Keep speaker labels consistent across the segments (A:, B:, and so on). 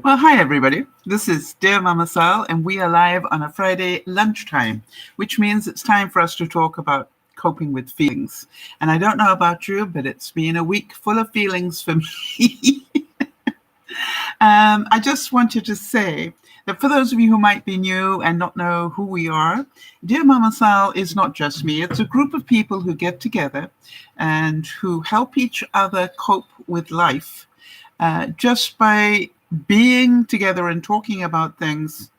A: Well, hi everybody. This is DearMamaSal, and we are live on a Friday lunchtime, which means it's time for us to talk about coping with feelings. And I don't know about you, but it's been a week full of feelings for me. I just wanted to say that for those of you who might be new and not know who we are, DearMamaSal is not just me. It's a group of people who get together and who help each other cope with life just by being together and talking about things.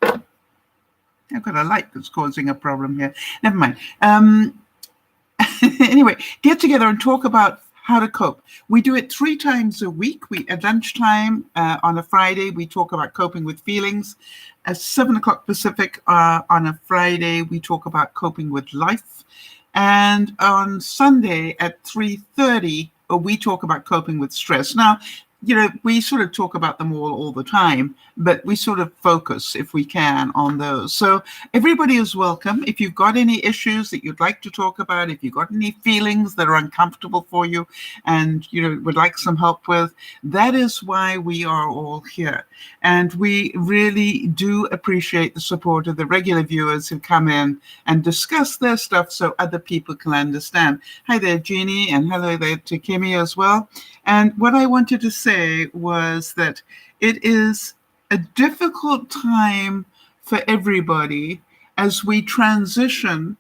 A: I've got a light that's causing a problem here. Never mind. Anyway, get together and talk about how to cope. We do it 3 times a week. At lunchtime on a Friday, we talk about coping with feelings. At 7 o'clock Pacific on a Friday, we talk about coping with life. And on Sunday at 3:30, we talk about coping with stress. Now, we sort of talk about them all the time, but we sort of focus, if we can, on those. So everybody is welcome. If you've got any issues that you'd like to talk about, if you've got any feelings that are uncomfortable for you and, would like some help with, that is why we are all here. And we really do appreciate the support of the regular viewers who come in and discuss their stuff so other people can understand. Hi there, Jeannie, and hello there to Kimmy as well. And what I wanted to say was that it is a difficult time for everybody as we transition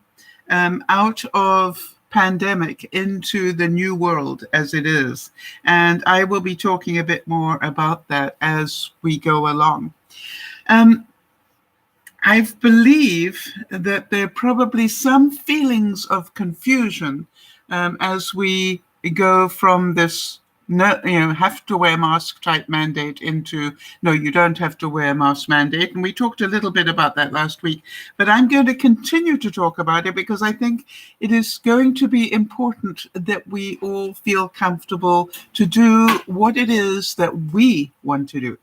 A: out of pandemic into the new world as it is. And I will be talking a bit more about that as we go along. I believe that there are probably some feelings of confusion as we go from this have to wear mask type mandate into no, you don't have to wear mask mandate. And we talked a little bit about that last week, but I'm going to continue to talk about it because I think it is going to be important that we all feel comfortable to do what it is that we want to do.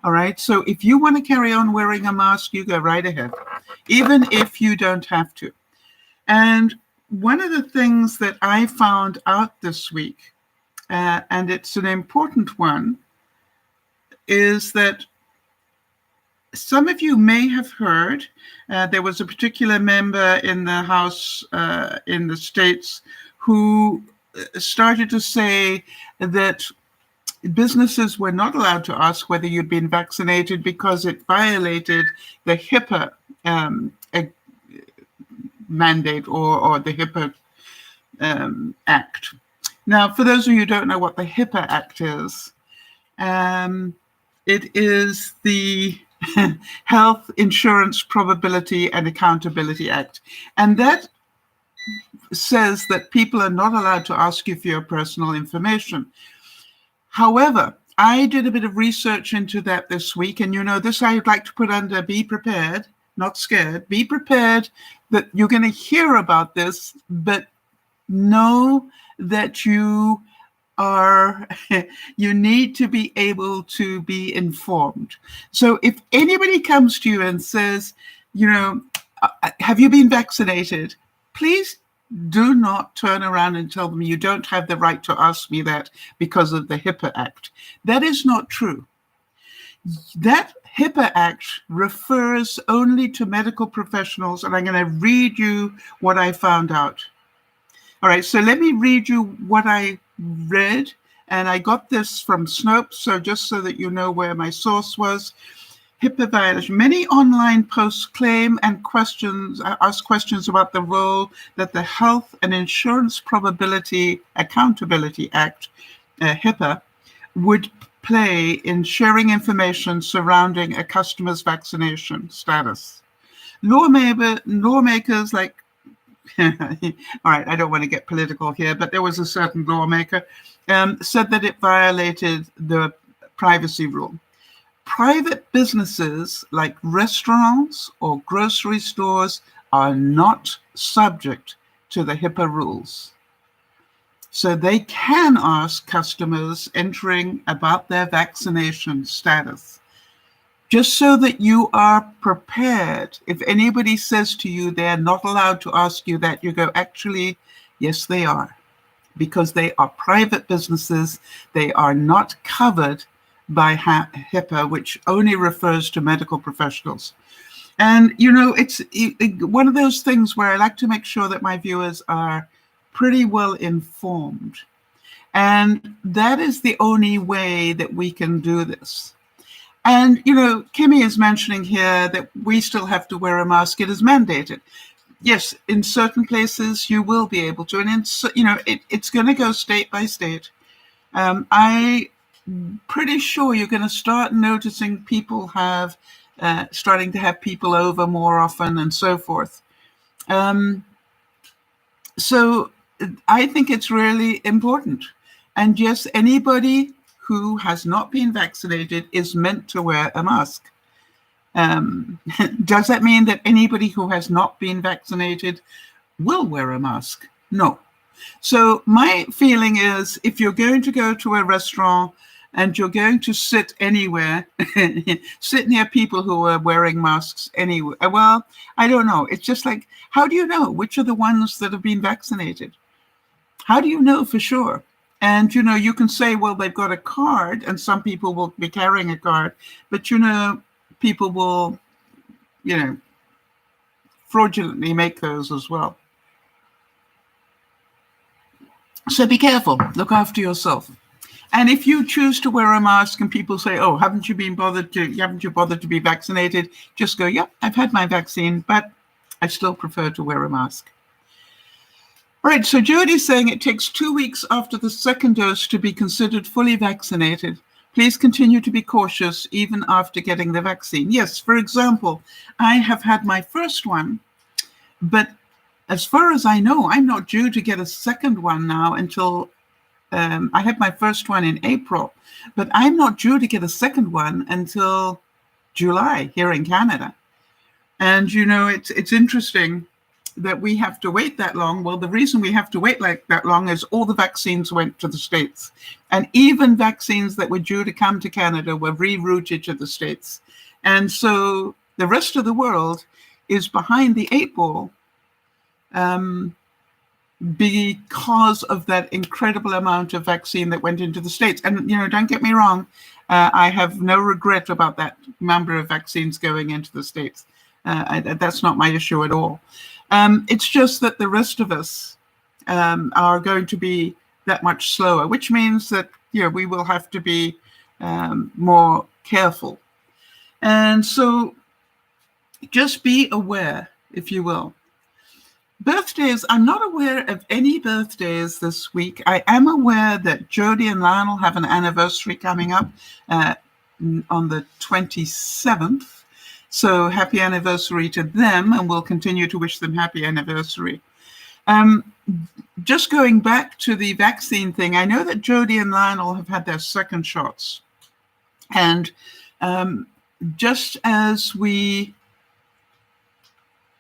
A: All right. So if you want to carry on wearing a mask, you go right ahead, even if you don't have to. And one of the things that I found out this week, and it's an important one, is that some of you may have heard there was a particular member in the House in the States who started to say that businesses were not allowed to ask whether you'd been vaccinated because it violated the HIPAA mandate or the HIPAA Act. Now, for those of you who don't know what the HIPAA Act is, it is the Health Insurance Probability and Accountability Act. And that says that people are not allowed to ask you for your personal information. However, I did a bit of research into that this week, and this I'd like to put under be prepared, not scared. Be prepared that you're going to hear about this, but know that you need to be able to be informed. So if anybody comes to you and says, have you been vaccinated? Please do not turn around and tell them you don't have the right to ask me that because of the HIPAA Act. That is not true. That HIPAA Act refers only to medical professionals, and I'm going to read you what I found out. All right, so let me read you what I read, and I got this from Snopes, so just so that you know where my source was. HIPAA violation. Many online posts claim and ask questions about the role that the Health and Insurance Probability Accountability Act, HIPAA, would play in sharing information surrounding a customer's vaccination status. Lawmakers like all right, I don't want to get political here, but there was a certain lawmaker said that it violated the privacy rule. Private businesses like restaurants or grocery stores are not subject to the HIPAA rules. So they can ask customers entering about their vaccination status. Just so that you are prepared, if anybody says to you they're not allowed to ask you that, you go, actually, yes, they are. Because they are private businesses, they are not covered by HIPAA, which only refers to medical professionals. And, you know, it's one of those things where I like to make sure that my viewers are pretty well informed. And that is the only way that we can do this. And, you know, Kimmy is mentioning here that we still have to wear a mask. It is mandated. Yes, in certain places you will be able to. And, you know, it's going to go state by state. I'm pretty sure you're going to start noticing people starting to have people over more often and so forth. So I think it's really important. And yes, anybody who has not been vaccinated is meant to wear a mask. Does that mean that anybody who has not been vaccinated will wear a mask? No. So my feeling is, if you're going to go to a restaurant and you're going to sit anywhere, sit near people who are wearing masks anywhere, well, I don't know. It's just like, how do you know which are the ones that have been vaccinated? How do you know for sure? And, you know, you can say, well, they've got a card, and some people will be carrying a card, but, you know, people will, you know, fraudulently make those as well. So be careful, look after yourself. And if you choose to wear a mask and people say, oh, haven't you bothered to be vaccinated? Just go, yeah, I've had my vaccine, but I still prefer to wear a mask. All right, so Jody's saying it takes 2 weeks after the second dose to be considered fully vaccinated. Please continue to be cautious even after getting the vaccine. Yes, for example, I have had my first one, but as far as I know, I'm not due to get a second one now until I had my first one in April, but I'm not due to get a second one until July here in Canada. And, you know, it's interesting that we have to wait that long. Well, the reason we have to wait like that long is all the vaccines went to the States. And even vaccines that were due to come to Canada were rerouted to the States. And so the rest of the world is behind the 8 ball because of that incredible amount of vaccine that went into the States. And, you know, don't get me wrong, I have no regret about that number of vaccines going into the States. That's not my issue at all. It's just that the rest of us are going to be that much slower, which means that, you know, we will have to be more careful. And so just be aware, if you will. Birthdays, I'm not aware of any birthdays this week. I am aware that Jody and Lionel have an anniversary coming up on the 27th. So happy anniversary to them, and we'll continue to wish them happy anniversary. Just going back to the vaccine thing, I know that Jody and Lionel have had their second shots. And just as we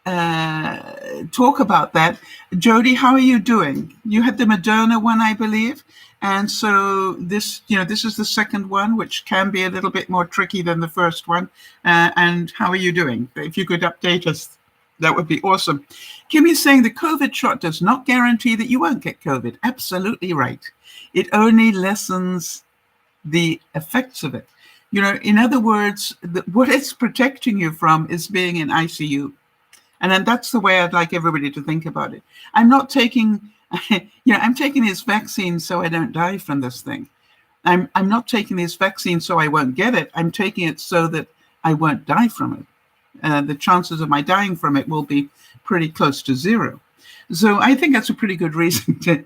A: talk about that, Jody, how are you doing? You had the Moderna one, I believe. And so this, you know, this is the second one, which can be a little bit more tricky than the first one. And how are you doing? If you could update us, that would be awesome. Kimmy's saying the COVID shot does not guarantee that you won't get COVID. Absolutely right. It only lessens the effects of it. You know, in other words, what it's protecting you from is being in ICU. And then that's the way I'd like everybody to think about it. I'm not taking, you know, I'm taking this vaccine so I don't die from this thing. I'm not taking this vaccine so I won't get it. I'm taking it so that I won't die from it. The chances of my dying from it will be pretty close to zero. So I think that's a pretty good reason to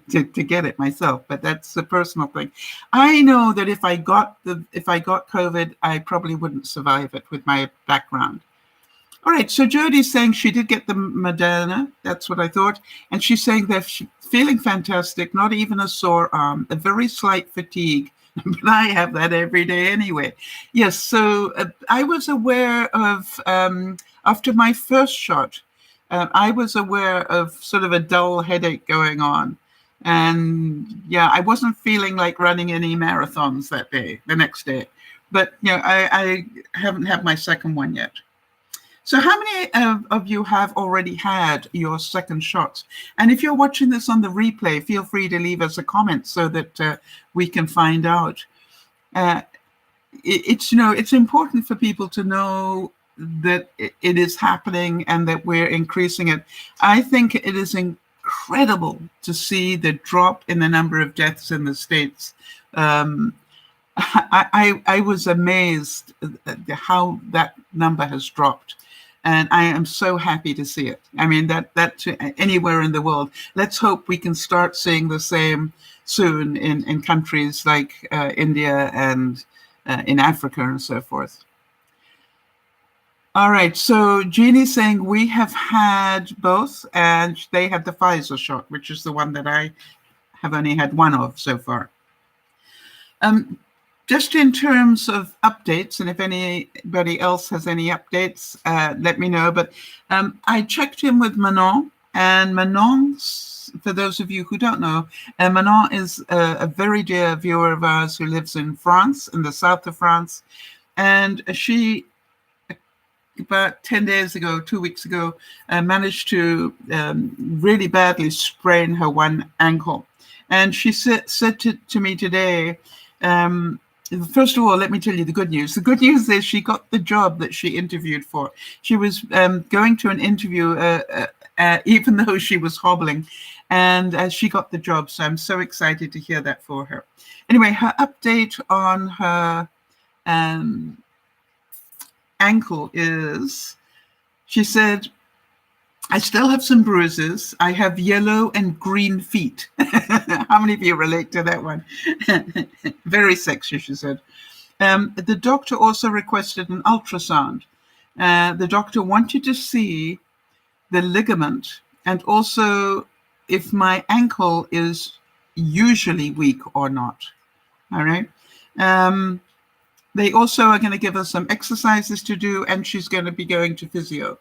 A: get it myself, but that's a personal thing. I know that if I got COVID, I probably wouldn't survive it with my background. All right, so Jody's saying she did get the Moderna. That's what I thought. And she's saying they're feeling fantastic, not even a sore arm, a very slight fatigue. But I have that every day anyway. Yes, so I was aware of, after my first shot, I was aware of sort of a dull headache going on. And yeah, I wasn't feeling like running any marathons that day, the next day. But, you know, I haven't had my second one yet. So how many of you have already had your second shots? And if you're watching this on the replay, feel free to leave us a comment so that we can find out. it's, you know, it's important for people to know that it is happening and that we're increasing it. I think it is incredible to see the drop in the number of deaths in the States. I was amazed at how that number has dropped. And I am so happy to see it. I mean, that anywhere in the world. Let's hope we can start seeing the same soon in countries like India and in Africa and so forth. All right, so Jeannie's saying we have had both, and they had the Pfizer shot, which is the one that I have only had one of so far. Just in terms of updates, and if anybody else has any updates, let me know. But I checked in with Manon, and Manon, for those of you who don't know, Manon is a very dear viewer of ours who lives in France, in the south of France. And she, about 10 days ago, 2 weeks ago, managed to really badly sprain her one ankle. And she said to me today, first of all, let me tell you the good news. The good news is she got the job that she interviewed for. She was going to an interview even though she was hobbling, and she got the job. So I'm so excited to hear that for her. Anyway, her update on her ankle is, she said, I still have some bruises. I have yellow and green feet. How many of you relate to that one? Very sexy, she said. The doctor also requested an ultrasound. The doctor wanted to see the ligament and also if my ankle is usually weak or not. All right. They also are going to give us some exercises to do, and she's going to be going to physio.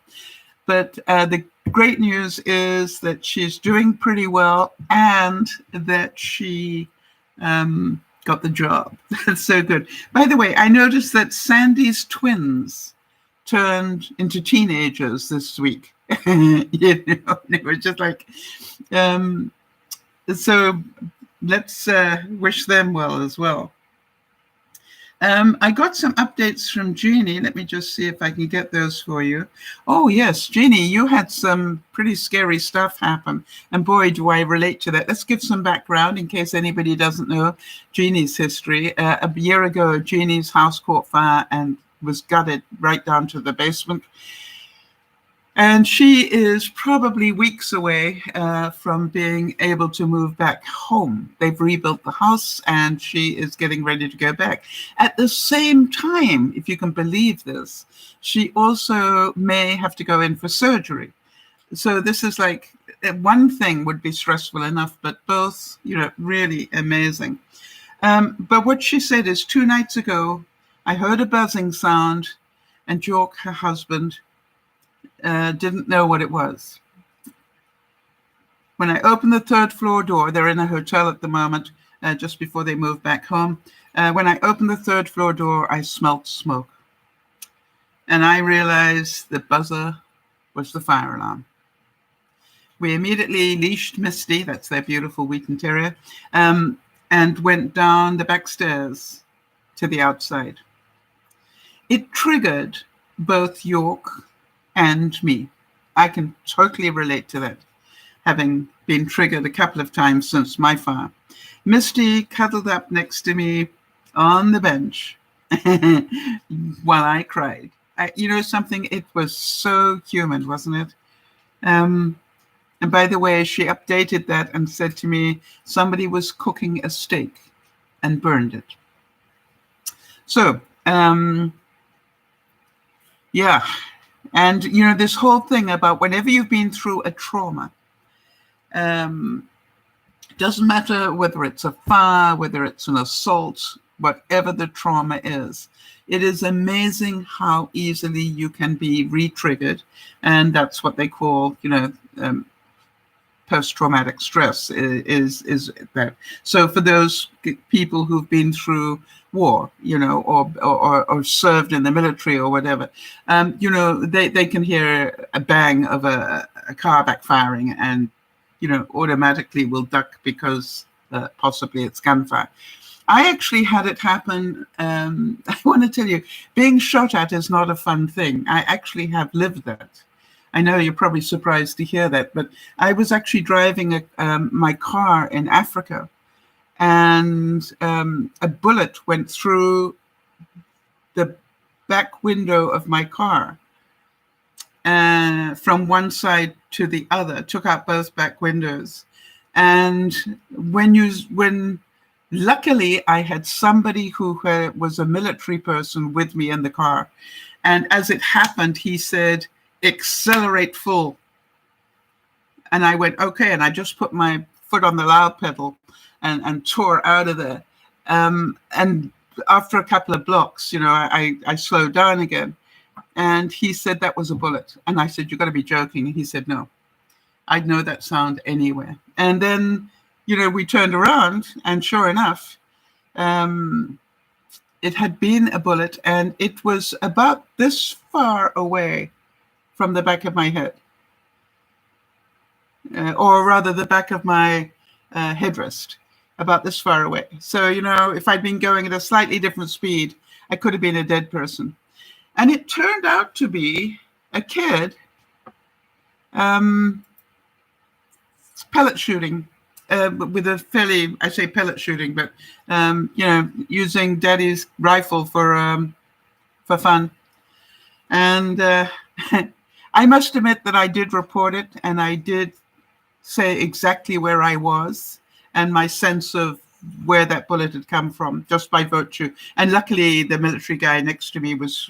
A: But the great news is that she's doing pretty well and that she got the job. That's so good. By the way, I noticed that Sandy's twins turned into teenagers this week. You know, it was just like, so let's wish them well as well. I got some updates from Jeannie. Let me just see if I can get those for you. Oh, yes, Jeannie, you had some pretty scary stuff happen. And boy, do I relate to that. Let's give some background in case anybody doesn't know Jeannie's history. A year ago, Jeannie's house caught fire and was gutted right down to the basement. And she is probably weeks away from being able to move back home. They've rebuilt the house and she is getting ready to go back. At the same time, if you can believe this, she also may have to go in for surgery. So this is like, one thing would be stressful enough, but both, you know, really amazing. But what she said is 2 nights ago, I heard a buzzing sound and York, her husband, didn't know what it was. When I opened the 3rd floor door, they're in a hotel at the moment, just before they move back home. When I opened the 3rd floor door, I smelt smoke. And I realized the buzzer was the fire alarm. We immediately leashed Misty, that's their beautiful Wheaten Terrier, and went down the back stairs to the outside. It triggered both York and me. I can totally relate to that, having been triggered a couple of times since my fire. Misty cuddled up next to me on the bench while I cried. You know something? It was so human, wasn't it? And by the way, she updated that and said to me, somebody was cooking a steak and burned it. So, yeah. And, you know, this whole thing about whenever you've been through a trauma, doesn't matter whether it's a fire, whether it's an assault, whatever the trauma is, it is amazing how easily you can be re-triggered. And that's what they call, you know, post-traumatic stress is that. So for those people who've been through war, you know, or served in the military or whatever, you know, they can hear a bang of a car backfiring and, you know, automatically will duck because possibly it's gunfire. I actually had it happen. I want to tell you, being shot at is not a fun thing. I actually have lived that. I know you're probably surprised to hear that, but I was actually driving my car in Africa, and a bullet went through the back window of my car from one side to the other, took out both back windows. And when luckily I had somebody who was a military person with me in the car. And as it happened, he said, accelerate full. And I went, okay. And I just put my foot on the loud pedal and tore out of there. And after a couple of blocks, I slowed down again. And he said that was a bullet. And I said, you've got to be joking. And he said, no, I'd know that sound anywhere. And then, we turned around, and sure enough, it had been a bullet, and it was about this far away from the back of my head, or rather the back of my headrest, about this far away. So, if I'd been going at a slightly different speed, I could have been a dead person. And it turned out to be a kid pellet shooting with a fairly, I say pellet shooting, but, using daddy's rifle for fun. And I must admit that I did report it, and I did say exactly where I was and my sense of where that bullet had come from, just by virtue. And luckily, the military guy next to me was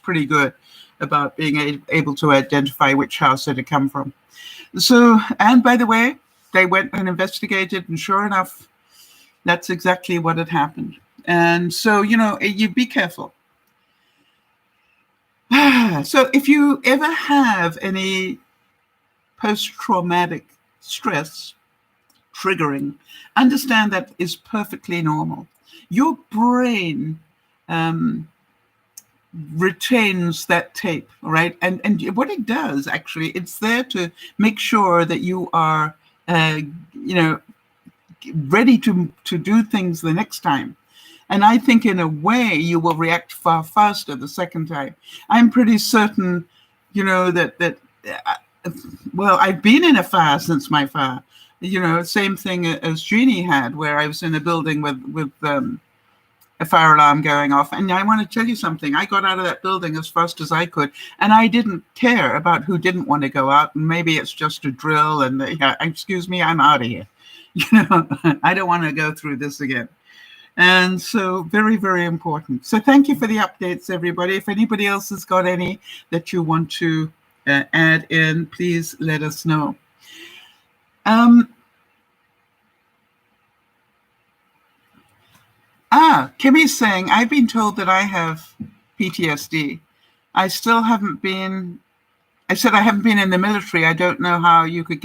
A: pretty good about being able to identify which house it had come from. So, and by the way, they went and investigated, and sure enough, that's exactly what had happened. And so, you be careful. So if you ever have any post-traumatic stress triggering, understand that is perfectly normal. Your brain retains that tape, right? And what it does, actually, it's there to make sure that you are, ready to do things the next time. And I think in a way you will react far faster the second time. I'm pretty certain, that I've been in a fire since my fire. Same thing as Jeannie had, where I was in a building with a fire alarm going off. And I want to tell you something. I got out of that building as fast as I could, and I didn't care about who didn't want to go out. And maybe it's just a drill, and excuse me, I'm out of here. I don't want to go through this again. And so very, very important. So thank you for the updates, everybody. If anybody else has got any that you want to add in, please let us know. Kimmy's saying, I've been told that I have PTSD. I still haven't been, I said I haven't been in the military. I don't know how I could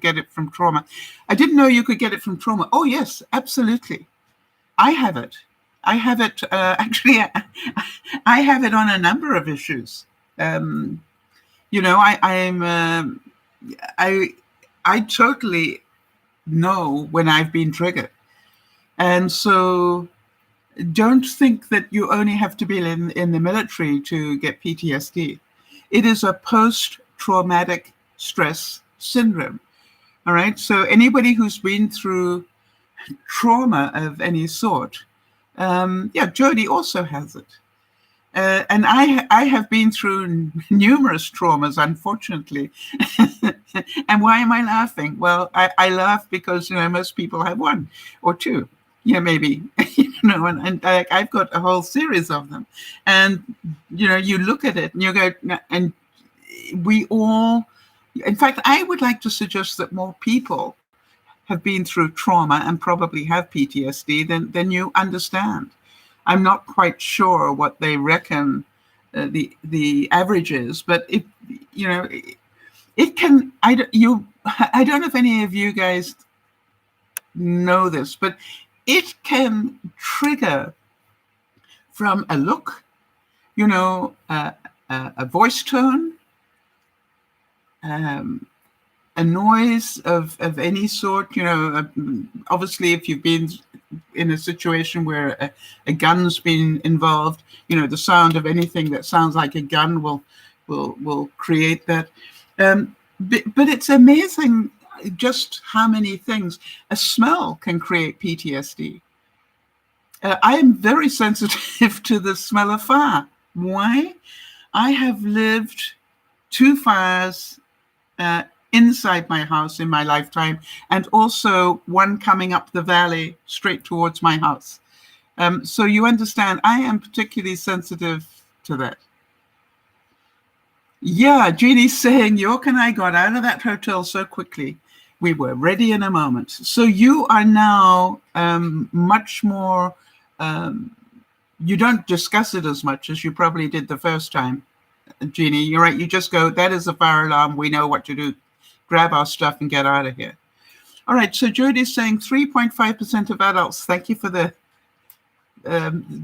A: get it from trauma. I didn't know you could get it from trauma. Oh, yes, absolutely. I have it. I have it, actually, I have it on a number of issues. I totally know when I've been triggered. And so don't think that you only have to be in the military to get PTSD. It is a post-traumatic stress syndrome. All right. So anybody who's been through trauma of any sort, Jody also has it. And I have been through numerous traumas, unfortunately. And why am I laughing? Well, I laugh because, most people have one or two. Maybe, and I've got a whole series of them. And, you look at it and you go, and we all, in fact, I would like to suggest that more people have been through trauma and probably have PTSD than you understand. I'm not quite sure what they reckon the average is, but it can, I don't know if any of you guys know this, but it can trigger from a look, a voice tone, a noise of any sort. Obviously, if you've been in a situation where a gun's been involved, the sound of anything that sounds like a gun will create that. But it's amazing just how many things a smell can create PTSD. I am very sensitive to the smell of fire. Why? I have lived 2 fires inside my house in my lifetime, and also one coming up the valley straight towards my house. So you understand, I am particularly sensitive to that. Yeah, Jeannie's saying, York and I got out of that hotel so quickly. We were ready in a moment. So you are now much more, you don't discuss it as much as you probably did the first time, Jeannie. You're right. You just go, that is a fire alarm. We know what to do. Grab our stuff and get out of here. All right. So Jody's saying 3.5% of adults. Thank you for the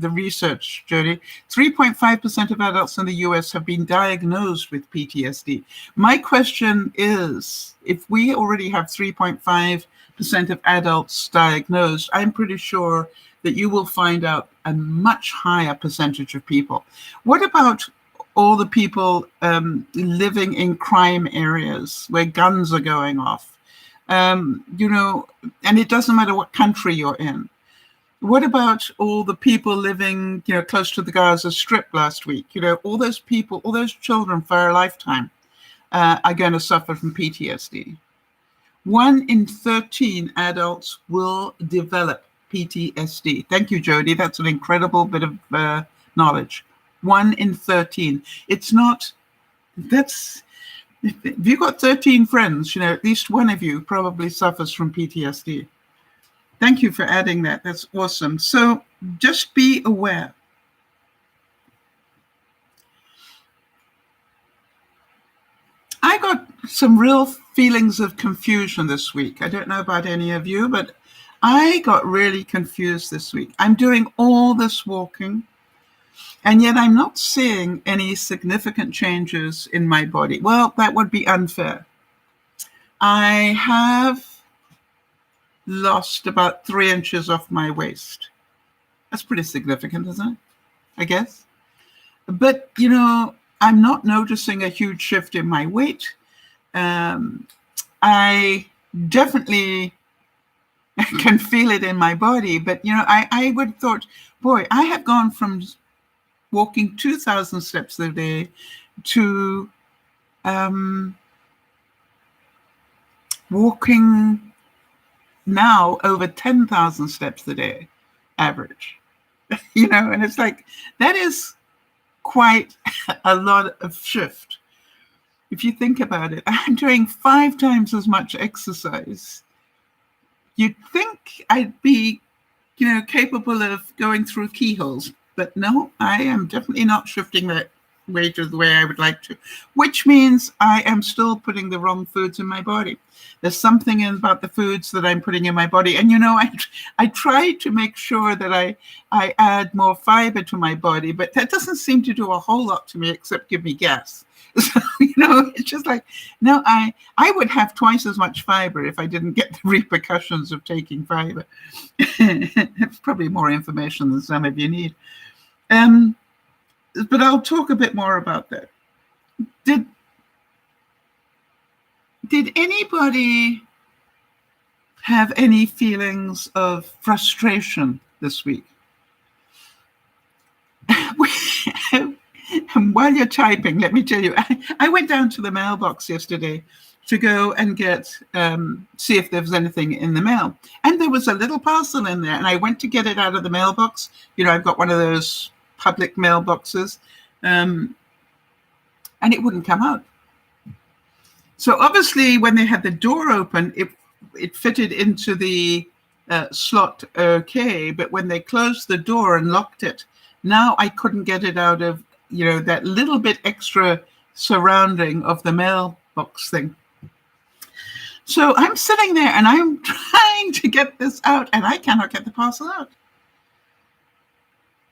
A: research, Jody. 3.5% of adults in the US have been diagnosed with PTSD. My question is, if we already have 3.5% of adults diagnosed, I'm pretty sure that you will find out a much higher percentage of people. What about all the people living in crime areas where guns are going off? And it doesn't matter what country you're in. What about all the people living, close to the Gaza Strip last week? All those people, all those children for a lifetime are going to suffer from PTSD. 1 in 13 adults will develop PTSD. Thank you, Jody. That's an incredible bit of knowledge. 1 in 13. It's not, if you've got 13 friends, at least one of you probably suffers from PTSD. Thank you for adding that. That's awesome. So just be aware. I got some real feelings of confusion this week. I don't know about any of you, but I got really confused this week. I'm doing all this walking, and yet I'm not seeing any significant changes in my body. Well, that would be unfair. I have lost about 3 inches off my waist. That's pretty significant, isn't it? I guess. But, I'm not noticing a huge shift in my weight. I definitely can feel it in my body. But, I would have thought, boy, I have gone from walking 2,000 steps a day to walking now over 10,000 steps a day average, and it's like, that is quite a lot of shift. If you think about it, I'm doing 5 times as much exercise. You'd think I'd be, capable of going through keyholes, but no, I am definitely not shifting that weight the way I would like to, which means I am still putting the wrong foods in my body. There's something about the foods that I'm putting in my body. And, I try to make sure that I add more fiber to my body, but that doesn't seem to do a whole lot to me except give me gas. So, it's just like, no, I would have twice as much fiber if I didn't get the repercussions of taking fiber. It's probably more information than some of you need. But I'll talk a bit more about that. Did anybody have any feelings of frustration this week? And while you're typing, let me tell you, I went down to the mailbox yesterday to go and see if there was anything in the mail. And there was a little parcel in there, and I went to get it out of the mailbox. I've got one of those public mailboxes, and it wouldn't come out. So obviously, when they had the door open, it fitted into the slot okay, but when they closed the door and locked it, now I couldn't get it out of, that little bit extra surrounding of the mailbox thing. So I'm sitting there and I'm trying to get this out, and I cannot get the parcel out.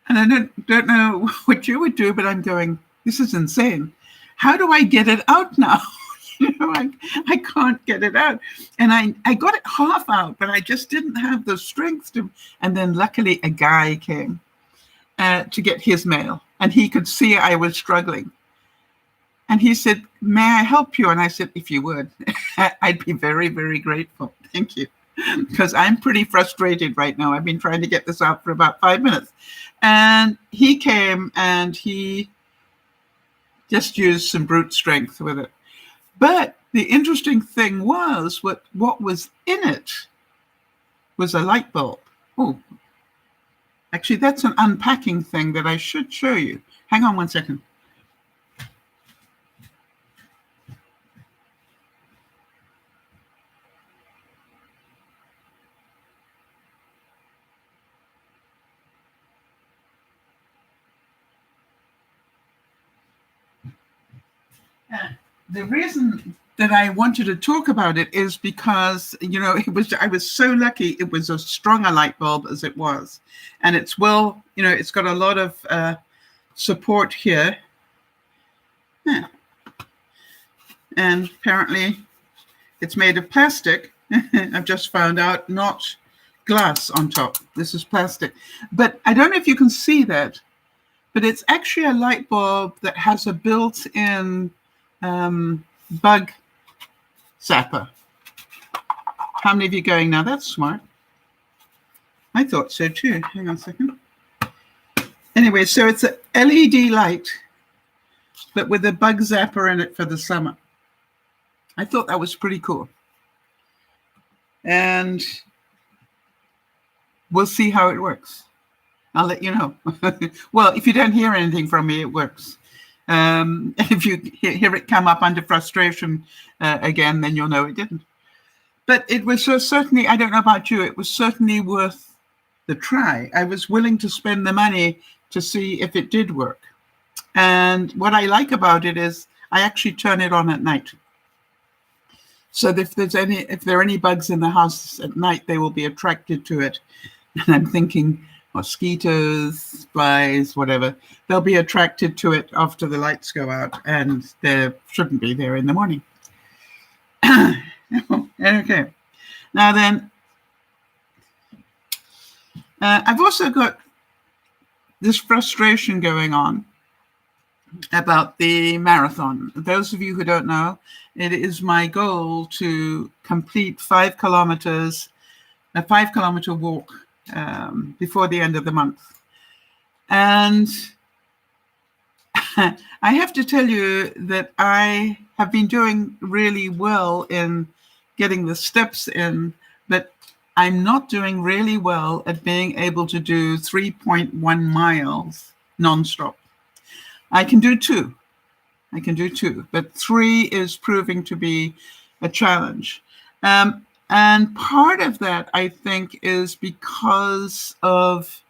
A: And I don't know what you would do, but I'm going, this is insane. How do I get it out now? I can't get it out. And I got it half out, but I just didn't have the strength to. And then luckily a guy came to get his mail, and he could see I was struggling. And he said, "May I help you?" And I said, "If you would, I'd be very, very grateful. Thank you." Because I'm pretty frustrated right now. I've been trying to get this out for about 5 minutes. And he came and he just used some brute strength with it. But the interesting thing was what was in it was a light bulb. Oh, actually, that's an unpacking thing that I should show you. Hang on one second. The reason that I wanted to talk about it is because, I was so lucky. It was as strong a light bulb as it was. And it's it's got a lot of support here. Yeah. And apparently it's made of plastic. I've just found out, not glass on top. This is plastic. But I don't know if you can see that, but it's actually a light bulb that has a built-in bug zapper. How many of you going, "Now that's smart"? I thought so too. Hang on a second. Anyway, so it's an LED light, but with a bug zapper in it for the summer. I thought that was pretty cool. And we'll see how it works. I'll let you know. Well, if you don't hear anything from me, it works. If you hear it come up under frustration again, then you'll know it didn't. But it was certainly, I don't know about you, it was certainly worth the try. I was willing to spend the money to see if it did work. And what I like about it is I actually turn it on at night. So if there are any bugs in the house at night, they will be attracted to it. And I'm thinking, mosquitoes, flies, whatever, they'll be attracted to it after the lights go out, and they shouldn't be there in the morning. Okay. Now then, I've also got this frustration going on about the marathon. Those of you who don't know, it is my goal to complete 5 kilometers, a 5-kilometer walk before the end of the month. And I have to tell you that I have been doing really well in getting the steps in, but I'm not doing really well at being able to do 3.1 miles nonstop. I can do 2. But 3 is proving to be a challenge. And part of that, I think, is because of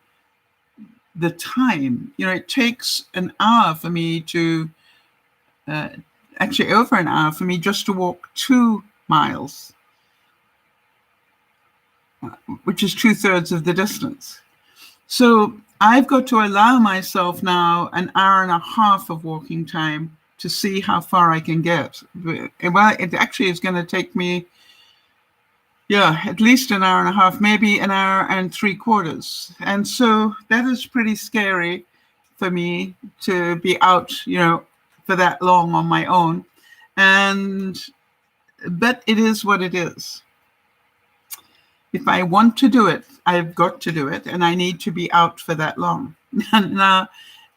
A: the time. It takes an hour for me to, actually over an hour for me just to walk 2 miles, which is 2/3 of the distance. So I've got to allow myself now an hour and a half of walking time to see how far I can get. Well, it actually is going to take me, at least an hour and a half, maybe an hour and 3/4. And so that is pretty scary for me to be out, for that long on my own. But it is what it is. If I want to do it, I've got to do it, and I need to be out for that long. Now,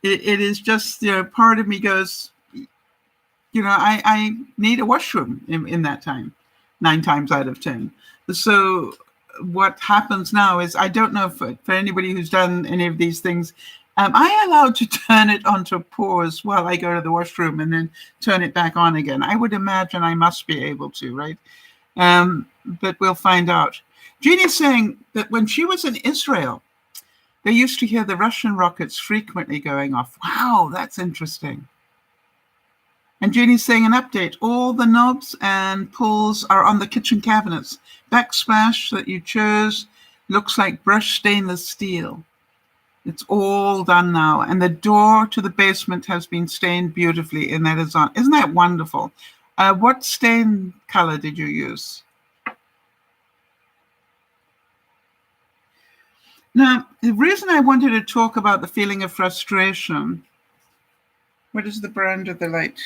A: it is just, part of me goes, I need a washroom in that time, 9 times out of 10. So what happens now is, I don't know for anybody who's done any of these things, am I allowed to turn it onto pause while I go to the washroom and then turn it back on again? I would imagine I must be able to, right? But we'll find out. Jeannie's saying that when she was in Israel, they used to hear the Russian rockets frequently going off. Wow, that's interesting. And Jeannie's saying, an update, all the knobs and pulls are on the kitchen cabinets. Backsplash that you chose looks like brushed stainless steel. It's all done now. And the door to the basement has been stained beautifully, and that is on. Isn't that wonderful? What stain color did you use? Now, the reason I wanted to talk about the feeling of frustration, what is the brand of the light?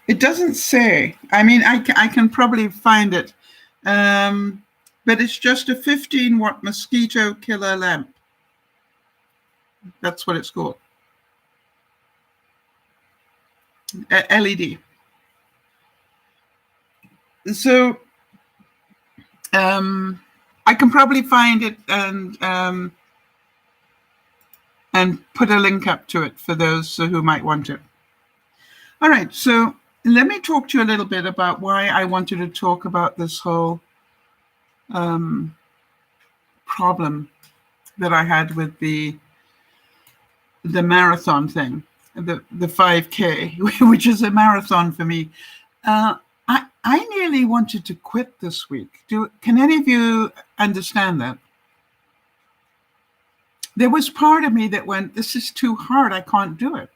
A: It doesn't say. I mean, I can probably find it. But it's just a 15-watt mosquito killer lamp. That's what it's called. LED. So I can probably find it and put a link up to it for those who might want it. All right, so let me talk to you a little bit about why I wanted to talk about this whole problem that I had with the marathon thing, the 5K, which is a marathon for me. I nearly wanted to quit this week. Can any of you understand that? There was part of me that went, this is too hard, I can't do it.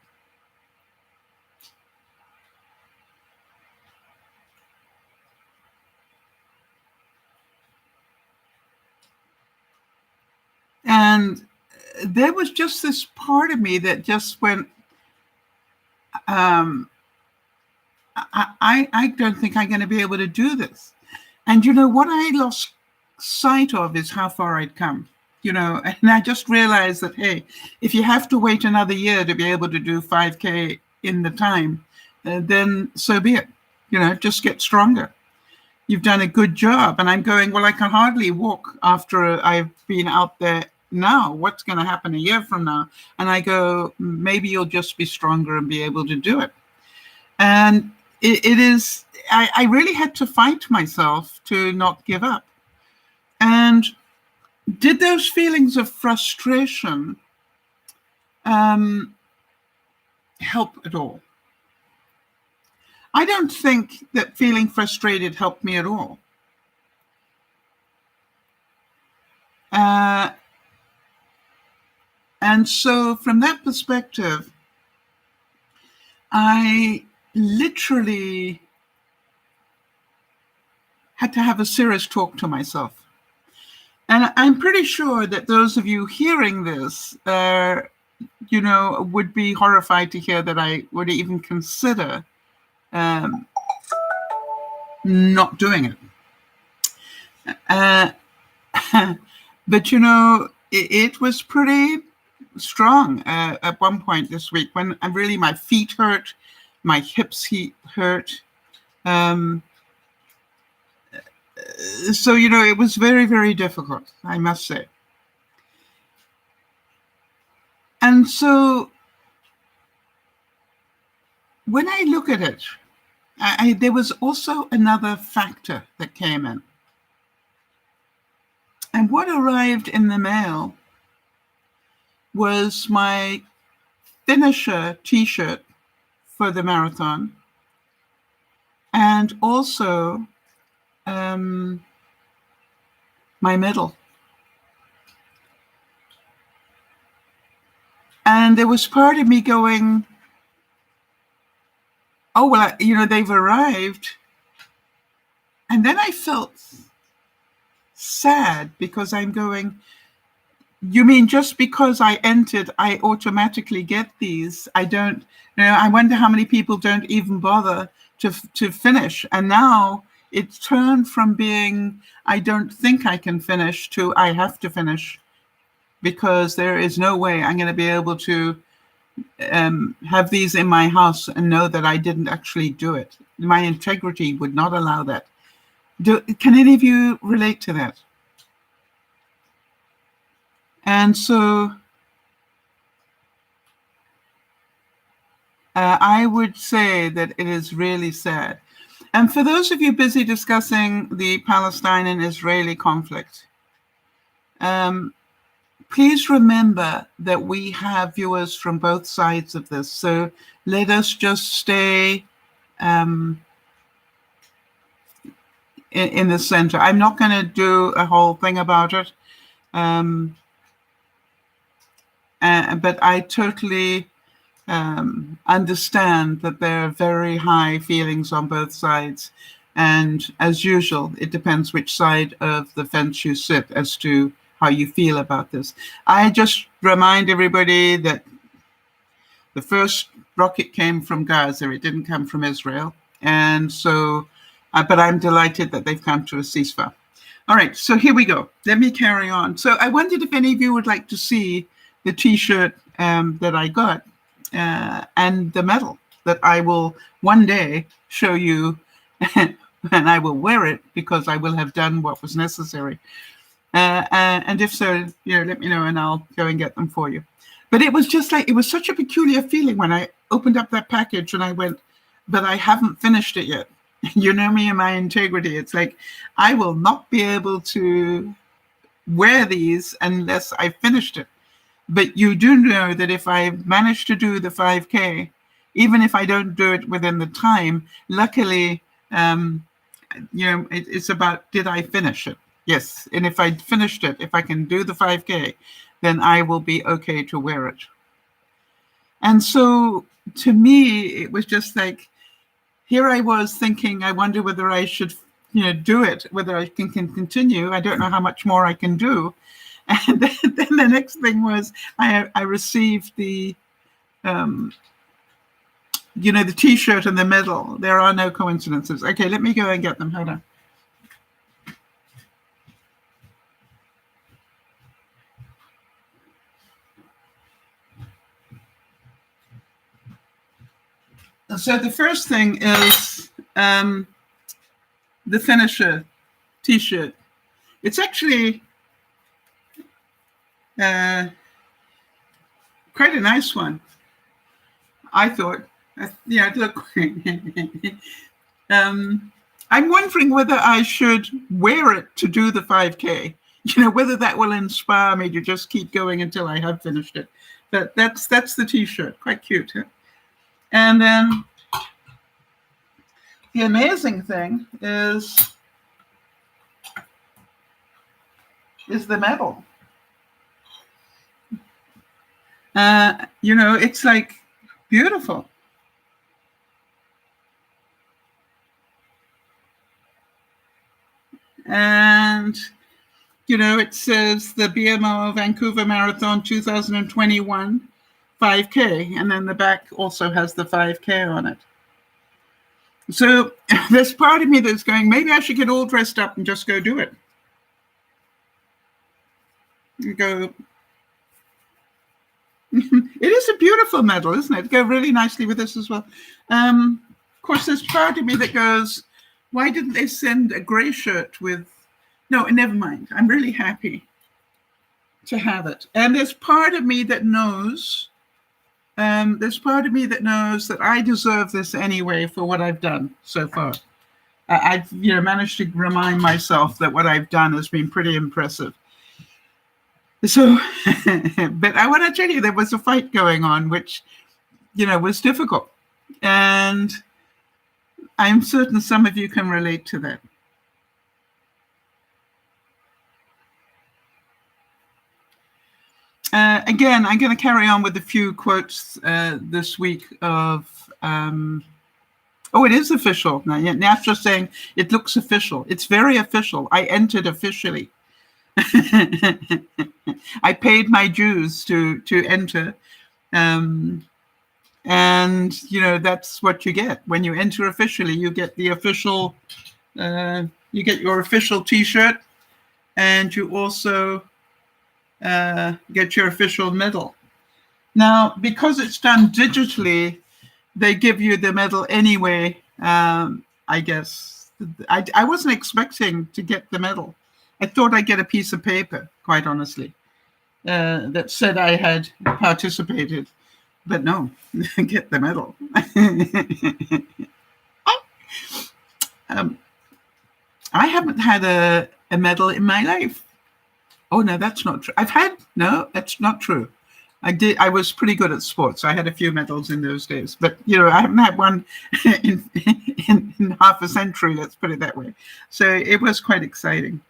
A: And there was just this part of me that just went, I don't think I'm going to be able to do this. And you know, what I lost sight of is how far I'd come, you know, and I just realized that, hey, if you have to wait another year to be able to do 5K in the time, then so be it, you know, just get stronger. You've done a good job. And I'm going, well, I can hardly walk after I've been out there now. What's going to happen a year from now? And I go, maybe you'll just be stronger and be able to do it. And it is, I really had to fight myself to not give up. And did those feelings of frustration help at all? I don't think that feeling frustrated helped me at all. And so from that perspective, I literally had to have a serious talk to myself. And I'm pretty sure that those of you hearing this, you know, would be horrified to hear that I would even consider not doing it. But, you know, it was pretty strong at one point this week when really my feet hurt, my hips hurt. So, you know, it was very, very difficult, I must say. And so when I look at it, there was also another factor that came in. And what arrived in the mail was my finisher t-shirt for the marathon, and also my medal. And there was part of me going, oh, well, you know, they've arrived. And then I felt sad because I'm going, you mean just because I entered, I automatically get these? I don't, you know, I wonder how many people don't even bother to finish. And now it's turned from being, I don't think I can finish, to I have to finish, because there is no way I'm going to be able to have these in my house and know that I didn't actually do it. My integrity would not allow that. Can any of you relate to that? And so I would say that it is really sad. And for those of you busy discussing the Palestine and Israeli conflict, please remember that we have viewers from both sides of this. So let us just stay in the center. I'm not going to do a whole thing about it. But I totally understand that there are very high feelings on both sides. And as usual, it depends which side of the fence you sit as to how you feel about this. I just remind everybody that the first rocket came from Gaza. It didn't come from Israel. And so, but I'm delighted that they've come to a ceasefire. All right, so here we go. Let me carry on. So I wondered if any of you would like to see the T-shirt that I got and the medal that I will one day show you, and I will wear it because I will have done what was necessary. And if so, let me know and I'll go and get them for you. But it was just like, it was such a peculiar feeling when I opened up that package and I went, but I haven't finished it yet. You know me and my integrity. It's like, I will not be able to wear these unless I finished it. But you do know that if I manage to do the 5K, even if I don't do it within the time, luckily, it's about, did I finish it? Yes. And if I finished it, if I can do the 5K, then I will be okay to wear it. And so to me, it was just like, here I was thinking, I wonder whether I should, do it, whether I can continue. I don't know how much more I can do. And then the next thing was I received the, the T-shirt and the medal. There are no coincidences. Okay, let me go and get them. Hold on. So the first thing is the finisher T-shirt. It's actually quite a nice one, I thought. Yeah, look. I'm wondering whether I should wear it to do the 5K. Whether that will inspire me to just keep going until I have finished it. But that's the T-shirt. Quite cute, huh? And then the amazing thing is the medal. It's like beautiful. And, it says the BMO Vancouver Marathon 2021 5K. And then the back also has the 5K on it. So there's part of me that's going, maybe I should get all dressed up and just go do it. Go. It is a beautiful medal, isn't it? Go really nicely with this as well. Of course, there's part of me that goes, why didn't they send a gray shirt with... No, never mind. I'm really happy to have it. And there's part of me that knows... that I deserve this anyway for what I've done so far. I've managed to remind myself that what I've done has been pretty impressive. So, but I want to tell you, there was a fight going on, which, was difficult. And I'm certain some of you can relate to that. Again, I'm going to carry on with a few quotes this week of, it is official. Now, Nat's just saying it looks official. It's very official. I entered officially. I paid my dues to enter. And, that's what you get. When you enter officially, you get the official, you get your official T-shirt, and you also get your official medal. Now, because it's done digitally, they give you the medal anyway, I guess. I wasn't expecting to get the medal. I thought I'd get a piece of paper, quite honestly, that said I had participated. But no, get the medal. I haven't had a medal in my life. Oh, no, that's not true. No, that's not true. I was pretty good at sports. I had a few medals in those days. But, I haven't had one in half a century, let's put it that way. So it was quite exciting.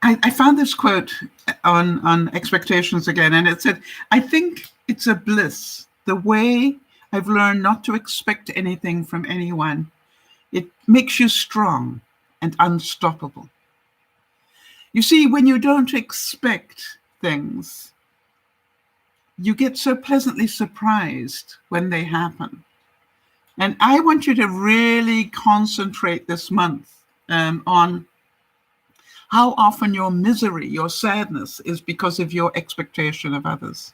A: I found this quote on expectations again, and it said, I think it's a bliss, the way I've learned not to expect anything from anyone. It makes you strong and unstoppable. You see, when you don't expect things, you get so pleasantly surprised when they happen. And I want you to really concentrate this month on how often your misery, your sadness is because of your expectation of others.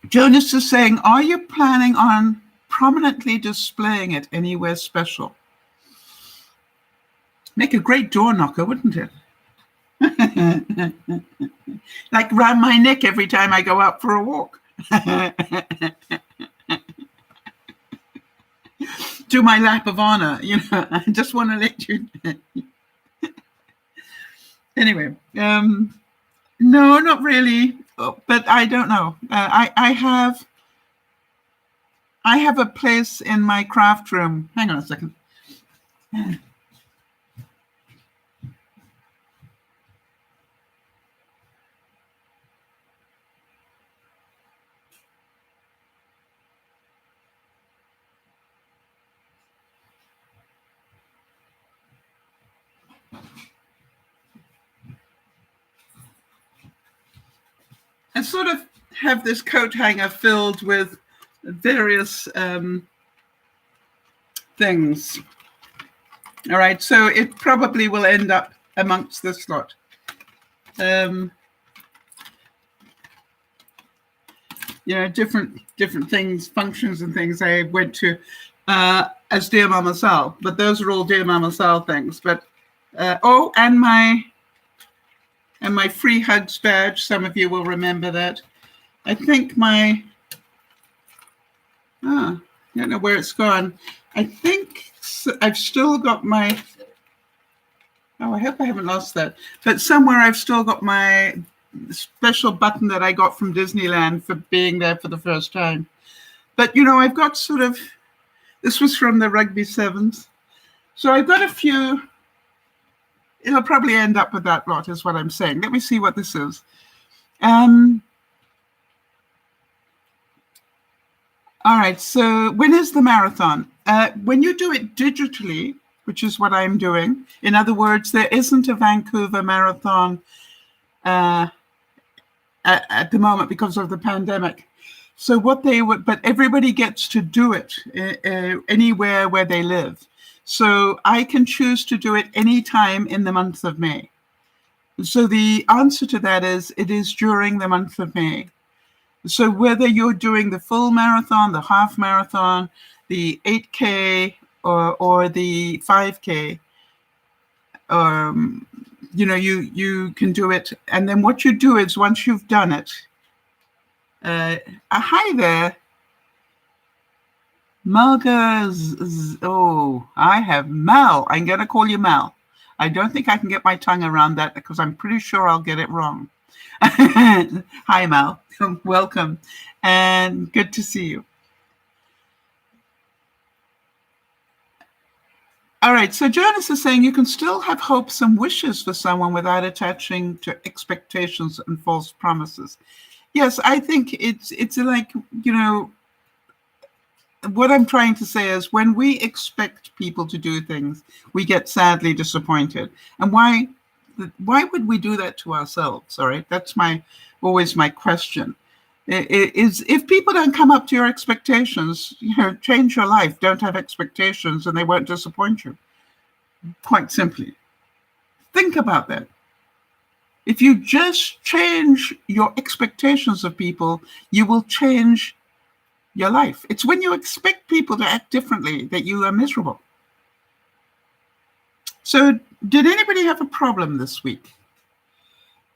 A: Jonas is saying, are you planning on prominently displaying it anywhere special? Make a great door knocker, wouldn't it? Like round my neck every time I go out for a walk. Do my lap of honor, I just want to let you. Anyway, no, not really, but I don't know. I have a place in my craft room. Hang on a second. I sort of have this coat hanger filled with various things. All right, so it probably will end up amongst this lot. Different things, functions and things I went to as DearMamaSal, but those are all DearMamaSal things. But and my free hugs badge. Some of you will remember that. I think I don't know where it's gone. I think I've still got my, I hope I haven't lost that. But somewhere I've still got my special button that I got from Disneyland for being there for the first time. But, I've got this was from the Rugby Sevens. So I've got a few. It'll probably end up with that lot, is what I'm saying. Let me see what this is. All right, so when is the marathon? When you do it digitally, which is what I'm doing, in other words, there isn't a Vancouver marathon at the moment because of the pandemic. So but everybody gets to do it anywhere where they live. So I can choose to do it anytime in the month of May. So the answer to that is, it is during the month of May. So whether you're doing the full marathon, the half marathon, the 8K or the 5K, you can do it. And then what you do is, once you've done it, hi there. Malga, I have Mal. I'm going to call you Mal. I don't think I can get my tongue around that because I'm pretty sure I'll get it wrong. Hi, Mal. Welcome. And good to see you. All right. So Jonas is saying you can still have hopes and wishes for someone without attaching to expectations and false promises. Yes, I think it's like, what I'm trying to say is, when we expect people to do things, we get sadly disappointed. And why would we do that to ourselves? All right, that's always my question. Is if people don't come up to your expectations, change your life. Don't have expectations, and they won't disappoint you. Quite simply, think about that. If you just change your expectations of people, you will change your life. It's when you expect people to act differently that you are miserable. So did anybody have a problem this week?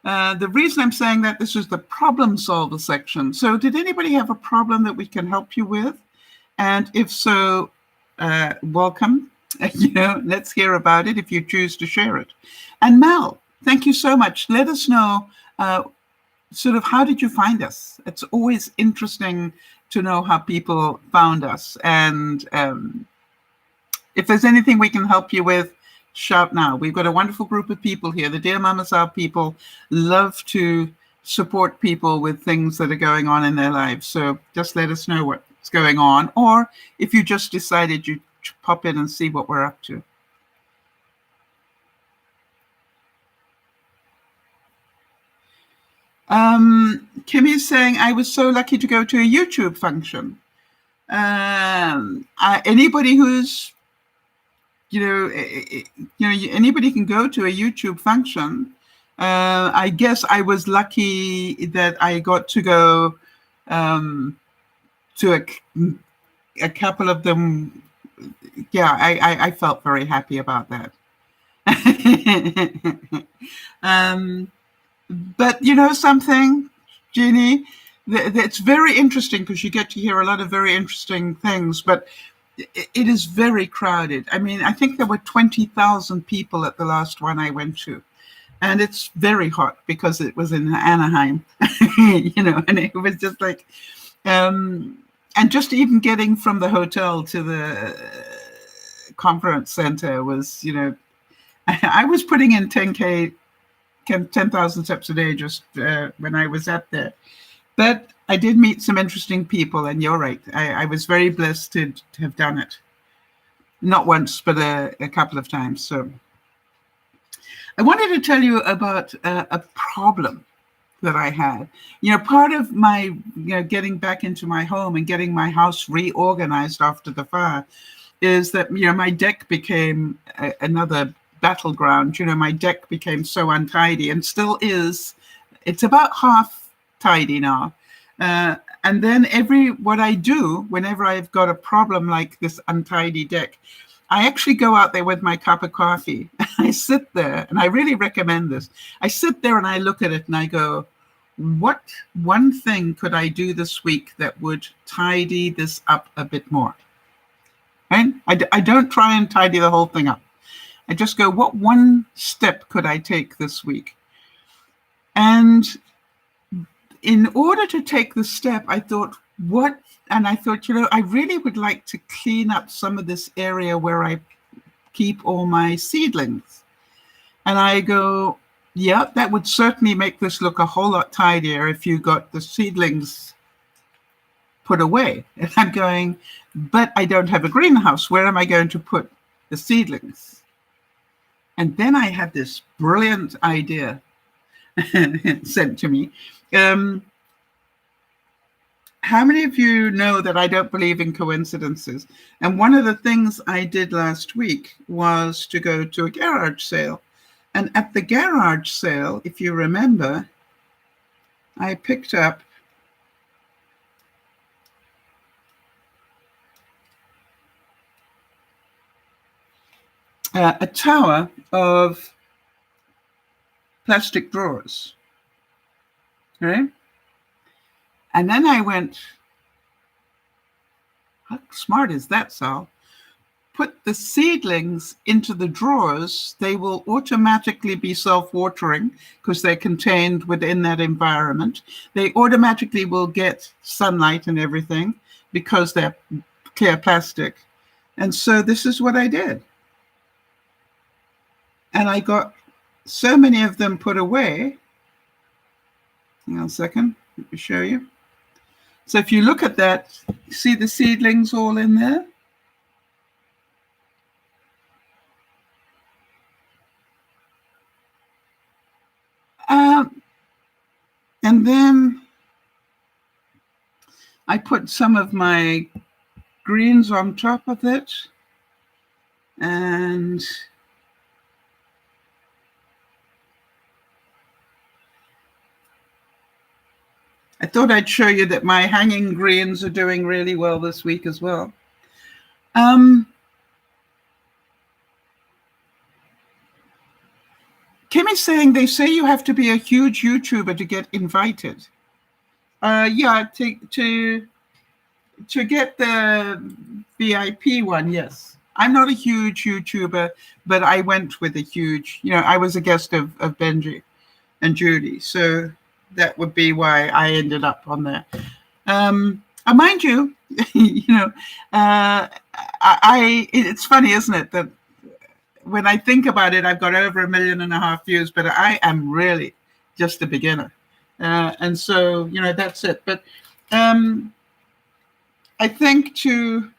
A: The reason I'm saying that, this is the problem solver section. So did anybody have a problem that we can help you with? And if so, welcome. Let's hear about it if you choose to share it. And Mel, thank you so much. Let us know sort of, how did you find us? It's always interesting to know how people found us. And if there's anything we can help you with, shout now. We've got a wonderful group of people here. The Dear MamaSal people love to support people with things that are going on in their lives. So just let us know what's going on. Or if you just decided you'd pop in and see what we're up to. Kimmy's saying, I was so lucky to go to a YouTube function. Anybody who's, anybody can go to a YouTube function. I guess I was lucky that I got to go to a couple of them. Yeah, I felt very happy about that. But you know something, Jeannie? It's very interesting because you get to hear a lot of very interesting things, but it is very crowded. I mean, I think there were 20,000 people at the last one I went to. And it's very hot because it was in Anaheim, and it was just like, and just even getting from the hotel to the conference center was, I was putting in 10,000 steps a day just when I was up there. But I did meet some interesting people, and you're right. I was very blessed to have done it. Not once, but a couple of times. So I wanted to tell you about a problem that I had. Part of my, getting back into my home and getting my house reorganized after the fire is that, my deck became another battleground. My deck became so untidy and still is. It's about half tidy now. And then what I do whenever I've got a problem like this untidy deck, I actually go out there with my cup of coffee. I sit there, and I really recommend this. I sit there and I look at it and I go, what one thing could I do this week that would tidy this up a bit more? Right? I don't try and tidy the whole thing up. I just go, what one step could I take this week? And in order to take the step, I thought, I really would like to clean up some of this area where I keep all my seedlings. And I go, yeah, that would certainly make this look a whole lot tidier if you got the seedlings put away. And I'm going, but I don't have a greenhouse. Where am I going to put the seedlings? And then I had this brilliant idea sent to me. How many of you know that I don't believe in coincidences? And one of the things I did last week was to go to a garage sale. And at the garage sale, if you remember, I picked up a tower of plastic drawers, right? And then I went, how smart is that, Sal? Put the seedlings into the drawers. They will automatically be self-watering because they're contained within that environment. They automatically will get sunlight and everything because they're clear plastic. And so this is what I did. And I got so many of them put away. Hang on a second, let me show you. So if you look at that, you see the seedlings all in there? And then I put some of my greens on top of it. And I thought I'd show you that my hanging greens are doing really well this week as well. Kimmy's saying they say you have to be a huge YouTuber to get invited. Yeah, to get the VIP one, yes. I'm not a huge YouTuber, but I went with a huge, I was a guest of Benji and Judy. So that would be why I ended up on there. Mind you, it's funny, isn't it, that when I think about it, I've got over 1.5 million views, but I am really just a beginner. And so, that's it. But I think to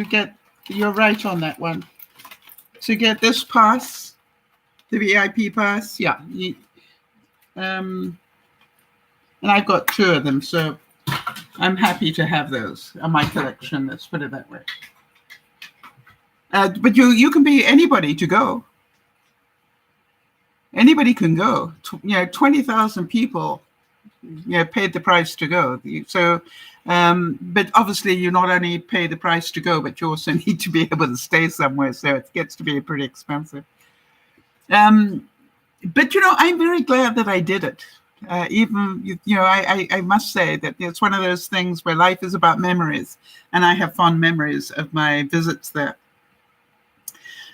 A: get, you're right on that one, to get this pass, the VIP pass, yeah. And I've got 2 of them, so I'm happy to have those in my collection. Let's put it that way. But you can be anybody to go. Anybody can go. 20,000 people, paid the price to go. So, but obviously you not only pay the price to go, but you also need to be able to stay somewhere. So it gets to be pretty expensive. But I'm very glad that I did it. Even, I must say that it's one of those things where life is about memories, and I have fond memories of my visits there.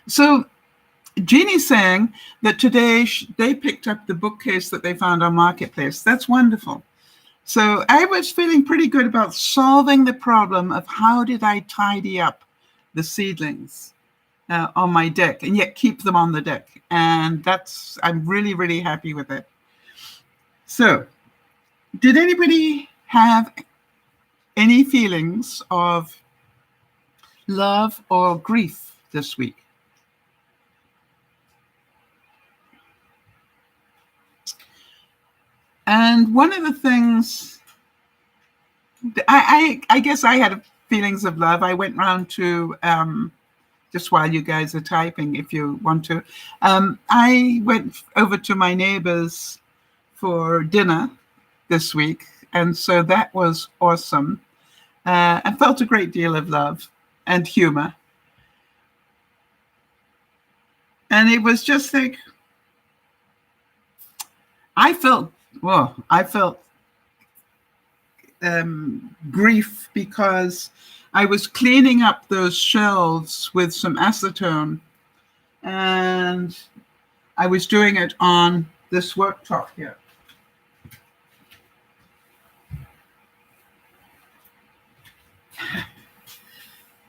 A: So Jeannie's saying that today they picked up the bookcase that they found on Marketplace. That's wonderful. So I was feeling pretty good about solving the problem of how did I tidy up the seedlings on my deck and yet keep them on the deck. And I'm really, really happy with it. So did anybody have any feelings of love or grief this week? And one of the things, I guess I had feelings of love. I went round to, just while you guys are typing, if you want to, I went over to my neighbors for dinner this week. And so that was awesome. I felt a great deal of love and humor. And it was just like, I felt grief because I was cleaning up those shelves with some acetone, and I was doing it on this worktop here.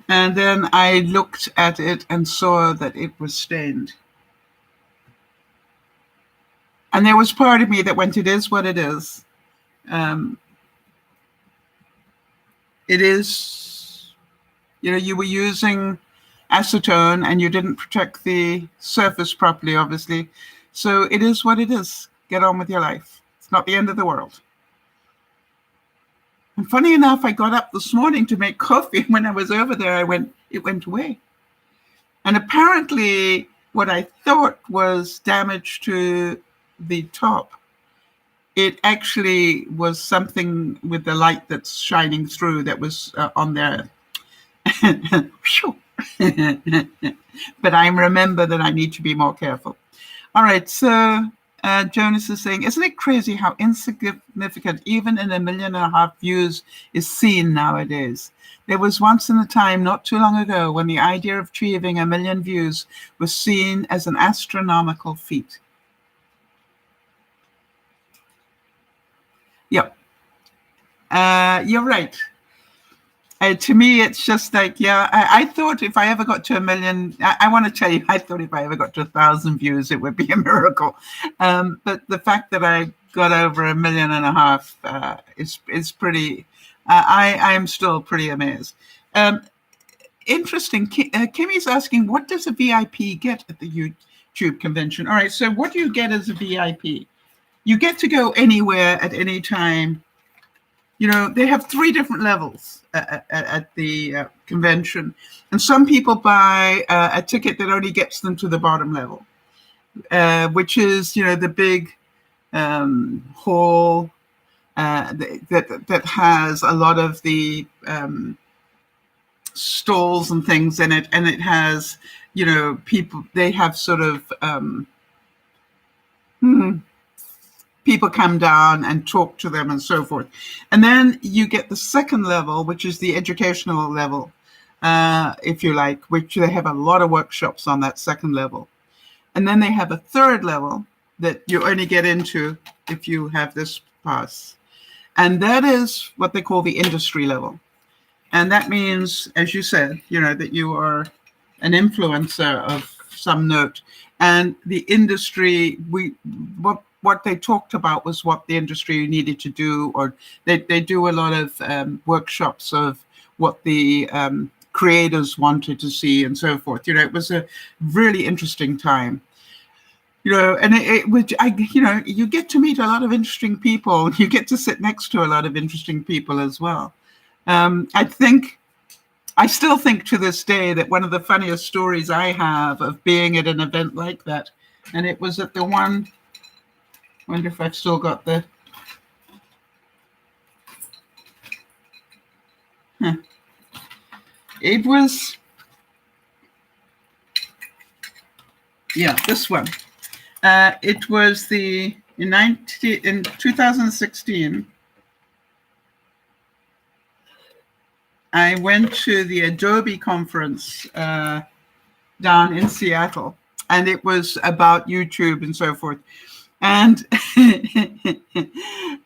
A: And then I looked at it and saw that it was stained. And there was part of me that went, it is what it is. It is, you were using acetone and you didn't protect the surface properly, obviously. So it is what it is. Get on with your life. It's not the end of the world. And funny enough, I got up this morning to make coffee. When I was over there, it went away. And apparently what I thought was damage to the top, it actually was something with the light that's shining through that was on there. But I remember that I need to be more careful. All right, so Jonas is saying, isn't it crazy how insignificant even in 1.5 million views is seen nowadays? There was once in a time not too long ago when the idea of achieving 1 million views was seen as an astronomical feat. Yep. You're right. To me, it's just like, I thought if I ever got to 1 million, I want to tell you, I thought if I ever got to 1,000 views, it would be a miracle. But the fact that I got over 1.5 million is pretty, I'm still pretty amazed. Interesting. Kimmy's asking, what does a VIP get at the YouTube convention? All right, so what do you get as a VIP? You get to go anywhere at any time. They have 3 different levels at the convention. And some people buy a ticket that only gets them to the bottom level, which is, the big hall that has a lot of the stalls and things in it. And it has, people, they have sort of... people come down and talk to them and so forth. And then you get the second level, which is the educational level, if you like, which they have a lot of workshops on that second level. And then they have a third level that you only get into if you have this pass. And that is what they call the industry level. And that means, as you said, that you are an influencer of some note. And the industry, what they talked about was what the industry needed to do, or they do a lot of workshops of what the creators wanted to see and so forth. It was a really interesting time. And it would, you get to meet a lot of interesting people. You get to sit next to a lot of interesting people as well. I still think to this day that one of the funniest stories I have of being at an event like that, and it was at the one, wonder if I've still got the, it was, yeah, this one. It was in 2016. I went to the Adobe conference down in Seattle, and it was about YouTube and so forth. And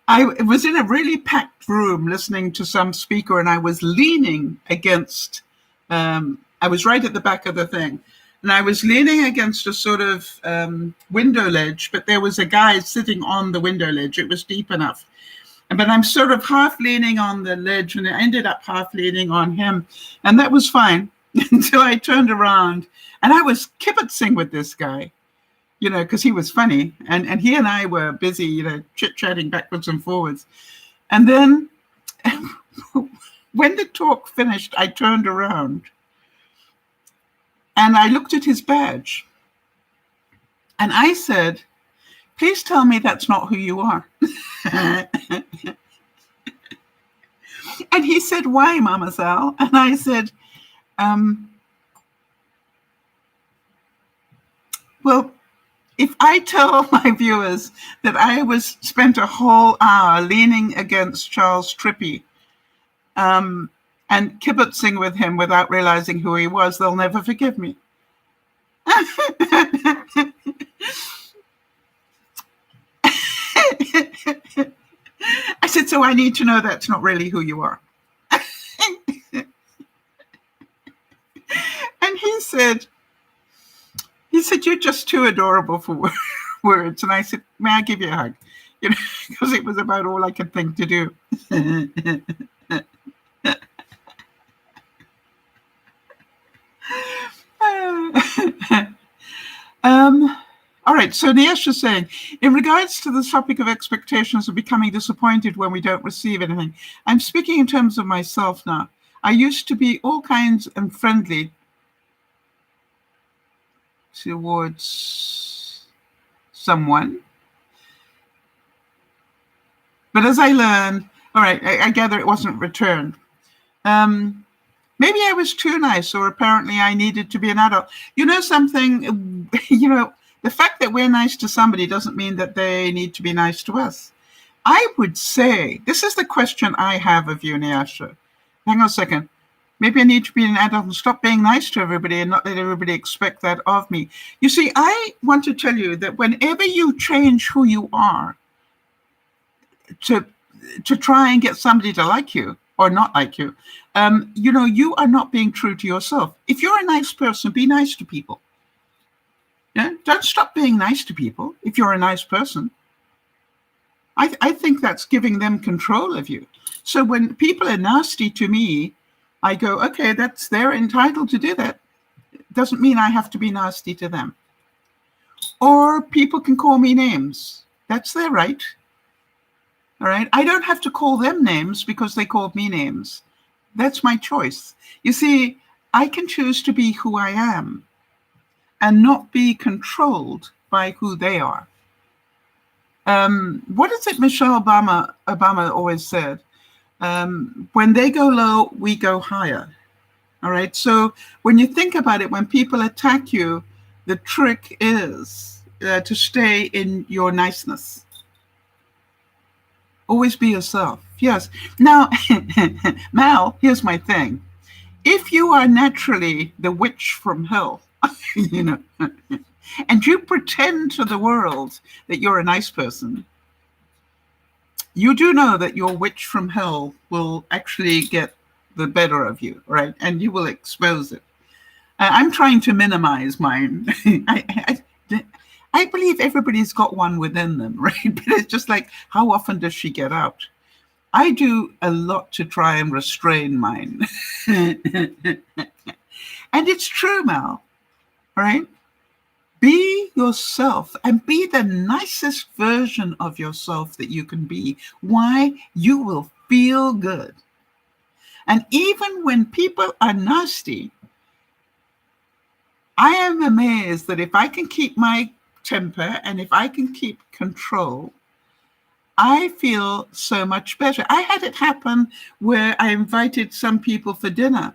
A: I was in a really packed room listening to some speaker, and I was leaning against, I was right at the back of the thing, and I was leaning against a sort of window ledge, but there was a guy sitting on the window ledge. It was deep enough. But I'm sort of half leaning on the ledge, and I ended up half leaning on him. And that was fine until I turned around, and I was kibitzing with this guy, because he was funny. And he and I were busy, chit-chatting backwards and forwards. And then when the talk finished, I turned around and I looked at his badge. And I said, "Please tell me that's not who you are." And he said, "Why, Mama Sal?" And I said, well, if I tell my viewers that I spent a whole hour leaning against Charles Trippy and kibitzing with him without realizing who he was, they'll never forgive me. I said, "So I need to know that's not really who you are." And he said, "You're just too adorable for words." And I said, "May I give you a hug?" Because it was about all I could think to do. All right, so Niesh is saying, in regards to the topic of expectations of becoming disappointed when we don't receive anything, I'm speaking in terms of myself now. I used to be all kinds and friendly towards someone. But as I learned, all right, I gather it wasn't returned. Maybe I was too nice, or apparently I needed to be an adult. Something, the fact that we're nice to somebody doesn't mean that they need to be nice to us. I would say, this is the question I have of you, Nyasha. Hang on a second. Maybe I need to be an adult and stop being nice to everybody and not let everybody expect that of me. You see, I want to tell you that whenever you change who you are to try and get somebody to like you or not like you, you are not being true to yourself. If you're a nice person, be nice to people. Yeah? Don't stop being nice to people if you're a nice person. I think that's giving them control of you. So when people are nasty to me, I go, okay, they're entitled to do that. It doesn't mean I have to be nasty to them. Or people can call me names. That's their right. All right. I don't have to call them names because they called me names. That's my choice. You see, I can choose to be who I am and not be controlled by who they are. What is it Michelle Obama always said? When they go low, we go higher. All right. So when you think about it, when people attack you, the trick is to stay in your niceness. Always be yourself. Yes. Now, Mal, here's my thing. If you are naturally the witch from hell, and you pretend to the world that you're a nice person, you do know that your witch from hell will actually get the better of you, right? And you will expose it. I'm trying to minimize mine. I believe everybody's got one within them, right? But it's just like, how often does she get out? I do a lot to try and restrain mine. And it's true, Mal, right? Be yourself and be the nicest version of yourself that you can be. Why? You will feel good. And even when people are nasty, I am amazed that if I can keep my temper and if I can keep control, I feel so much better. I had it happen where I invited some people for dinner.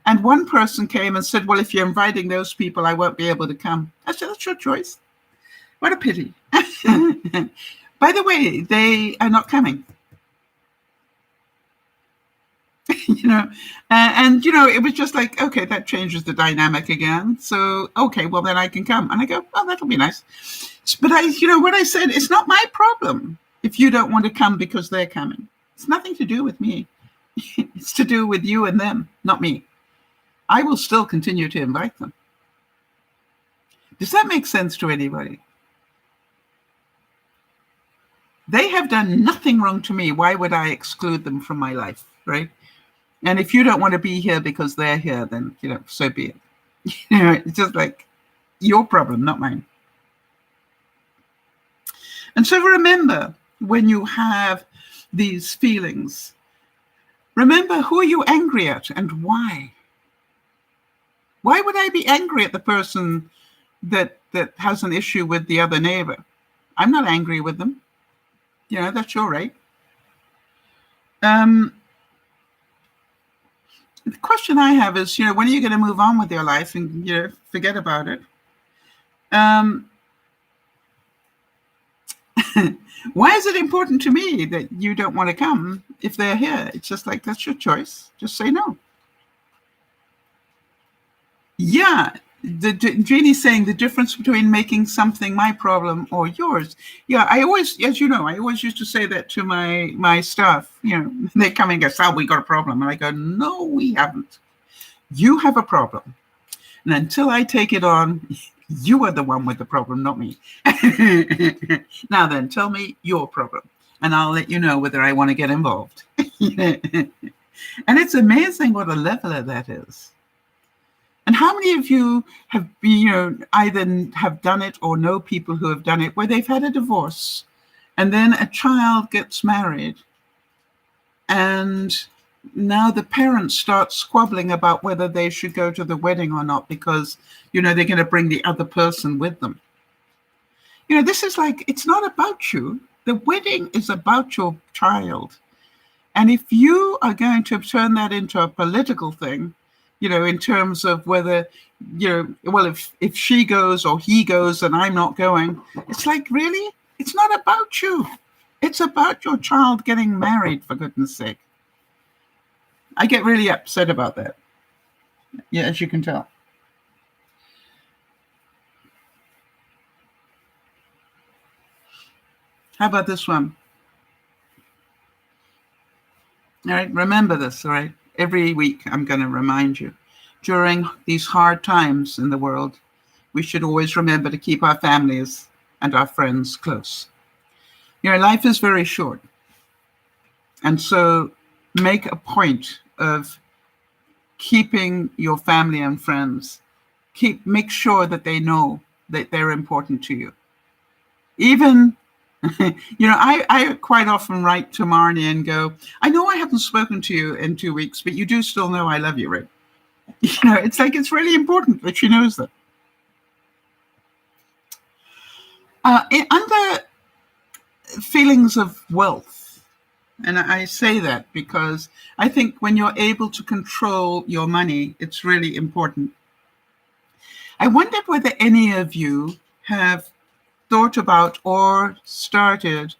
A: And one person came and said, well, if you're inviting those people, I won't be able to come. I said, that's your choice. What a pity. By the way, they are not coming. It was just like, okay, that changes the dynamic again. So, okay, well, then I can come. And I go, oh, that'll be nice. But what I said, it's not my problem if you don't want to come because they're coming. It's nothing to do with me. It's to do with you and them, not me. I will still continue to invite them. Does that make sense to anybody? They have done nothing wrong to me. Why would I exclude them from my life, right? And if you don't want to be here because they're here, then, so be it. It's just like your problem, not mine. And so remember, when you have these feelings, remember who are you angry at and why? Why would I be angry at the person that has an issue with the other neighbor? I'm not angry with them. That's your right. The question I have is, when are you going to move on with your life and, forget about it? Why is it important to me that you don't want to come if they're here? It's just like, that's your choice. Just say no. Yeah. Jeannie's saying the difference between making something my problem or yours. Yeah, I always, as you know, I always used to say that to my staff. They come and go, Sal, we got a problem. And I go, no, we haven't. You have a problem. And until I take it on, you are the one with the problem, not me. Now then, tell me your problem. And I'll let you know whether I want to get involved. And it's amazing what a leveler that is. And how many of you have been, either have done it or know people who have done it, where they've had a divorce and then a child gets married and now the parents start squabbling about whether they should go to the wedding or not because, they're going to bring the other person with them. This is like, it's not about you. The wedding is about your child. And if you are going to turn that into a political thing, in terms of whether, well, if she goes or he goes and I'm not going, it's like, really? It's not about you. It's about your child getting married, for goodness sake. I get really upset about that. Yeah, as you can tell. How about this one? All right, remember this, all right? Every week, I'm going to remind you, during these hard times in the world, we should always remember to keep our families and our friends close. Life is very short. And so make a point of keeping your family and friends, make sure that they know that they're important to you. Even, I quite often write to Marnie and go, I know I haven't spoken to you in 2 weeks, but you do still know I love you, right? It's like, it's really important that she knows that. Under feelings of wealth, and I say that because I think when you're able to control your money, it's really important. I wondered whether any of you have thought about or started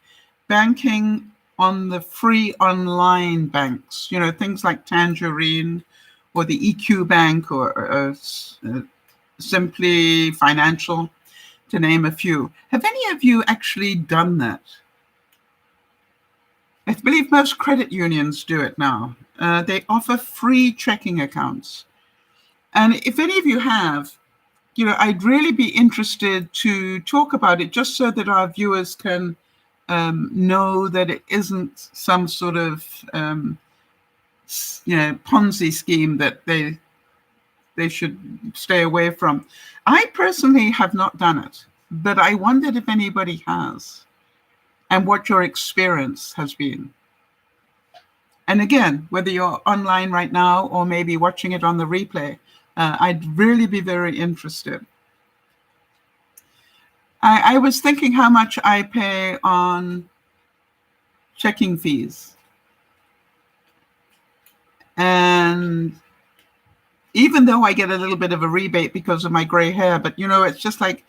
A: banking on the free online banks, things like Tangerine or the EQ Bank or Simply Financial, to name a few. Have any of you actually done that? believe most credit unions do it now. They offer free checking accounts. And if any of you have, I'd really be interested to talk about it just so that our viewers can know that it isn't some sort of, Ponzi scheme that they should stay away from. I personally have not done it, but I wondered if anybody has and what your experience has been. And again, whether you're online right now or maybe watching it on the replay, I'd really be very interested. I was thinking how much I pay on checking fees. And even though I get a little bit of a rebate because of my gray hair, but it's just like,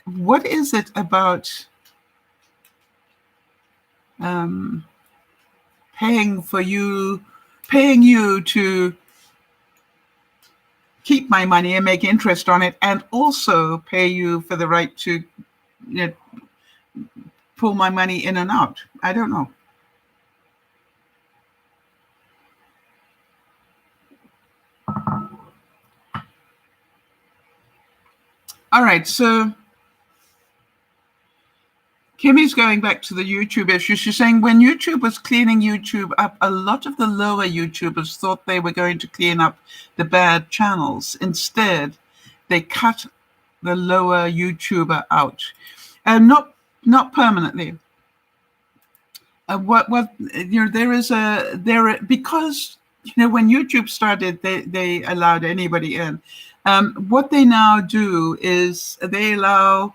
A: what is it about paying you to keep my money and make interest on it, and also pay you for the right to pull my money in and out? I don't know. All right, so Kimmy's going back to the YouTube issue. She's saying when YouTube was cleaning YouTube up, a lot of the lower YouTubers thought they were going to clean up the bad channels. Instead, they cut the lower YouTuber out, and not permanently. Because when YouTube started, they allowed anybody in. What they now do is they allow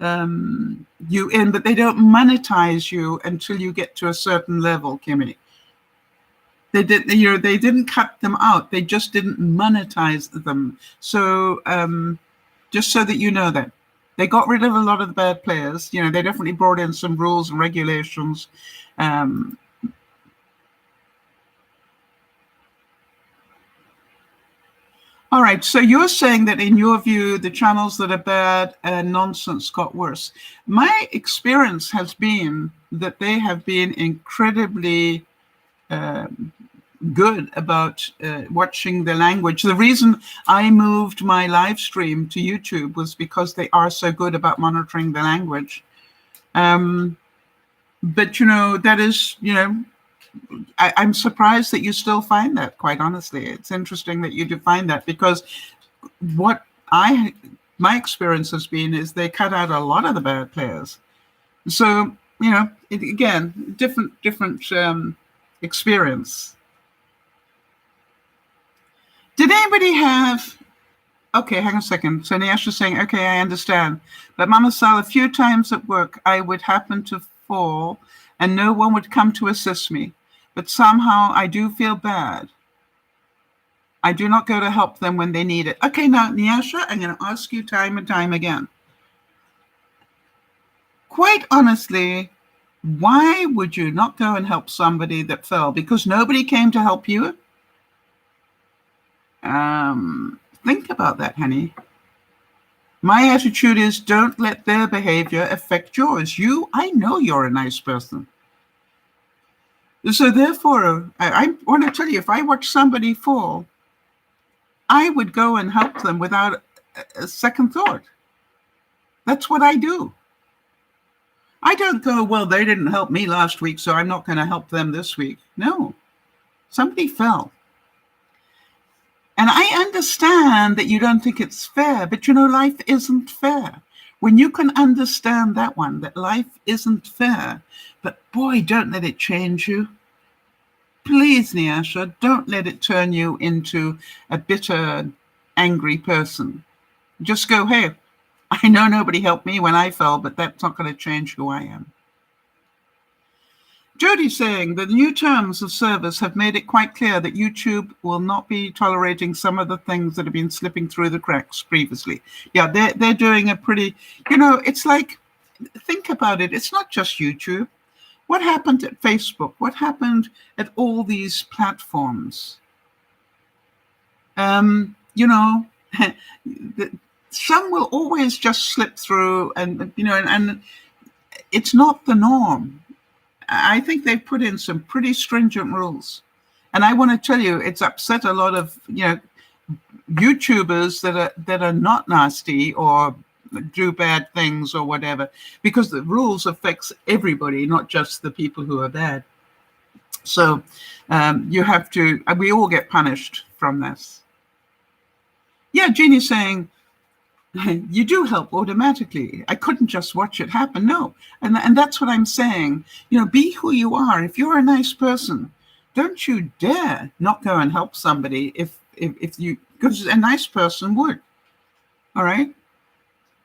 A: you in, but they don't monetize you until you get to a certain level, Kimmy. They didn't cut them out. They just didn't monetize them. So just so that you know that. They got rid of a lot of the bad players. They definitely brought in some rules and regulations. All right, so you're saying that in your view, the channels that are bad and nonsense got worse. My experience has been that they have been incredibly good about watching the language. The reason I moved my live stream to YouTube was because they are so good about monitoring the language. But, that is, I'm surprised that you still find that, quite honestly. It's interesting that you do find that, because what my experience has been is they cut out a lot of the bad players. So, again, different experience. Did anybody have... Okay, hang on a second. So Nyasha's saying, okay, I understand. But Mama Sal, a few times at work, I would happen to fall and no one would come to assist me. But somehow I do feel bad. I do not go to help them when they need it. Okay, now, Nyasha, I'm going to ask you time and time again. Quite honestly, why would you not go and help somebody that fell? Because nobody came to help you? Think about that, honey. My attitude is don't let their behavior affect yours. I know you're a nice person. So therefore, I want to tell you, if I watch somebody fall, I would go and help them without a second thought. That's what I do. I don't go, well, they didn't help me last week, so I'm not going to help them this week. No, somebody fell. And I understand that you don't think it's fair, but life isn't fair. When you can understand that one, that life isn't fair, but boy, don't let it change you. Please, Nyasha, don't let it turn you into a bitter, angry person. Just go, hey, I know nobody helped me when I fell, but that's not going to change who I am. Jody's saying that the new terms of service have made it quite clear that YouTube will not be tolerating some of the things that have been slipping through the cracks previously. Yeah, they're doing a pretty, it's like, think about it. It's not just YouTube. What happened at Facebook? What happened at all these platforms? Some will always just slip through, and it's not the norm. I think they've put in some pretty stringent rules. And I want to tell you, it's upset a lot of, YouTubers that are not nasty or do bad things or whatever, because the rules affects everybody, not just the people who are bad. So you have to, we all get punished from this. Yeah, Jeannie's saying, you do help automatically. I couldn't just watch it happen. No. And that's what I'm saying. Be who you are. If you're a nice person, don't you dare not go and help somebody if you, because a nice person would. All right.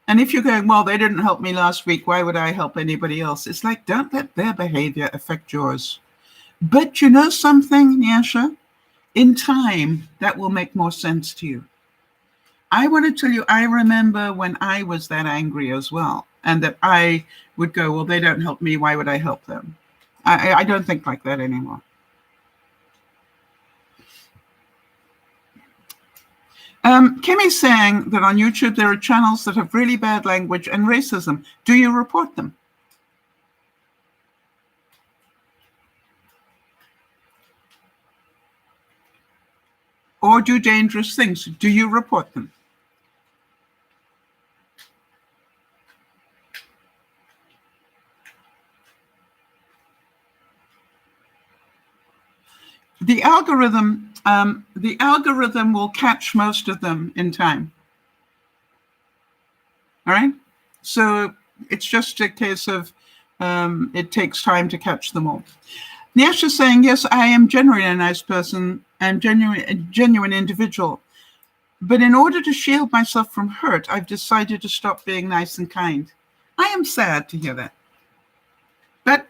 A: And if you're going, well, they didn't help me last week, why would I help anybody else? It's like, don't let their behavior affect yours. But you know something, Nyasha? In time, that will make more sense to you. I want to tell you, I remember when I was that angry as well, and that I would go, well, they don't help me, why would I help them? I don't think like that anymore. Kimmy's saying that on YouTube there are channels that have really bad language and racism. Do you report them? Or do dangerous things? Do you report them? The algorithm will catch most of them in time. All right. So it's just a case of it takes time to catch them all. Nyasha's saying, yes, I am generally a nice person. I'm a genuine individual. But in order to shield myself from hurt, I've decided to stop being nice and kind. I am sad to hear that. But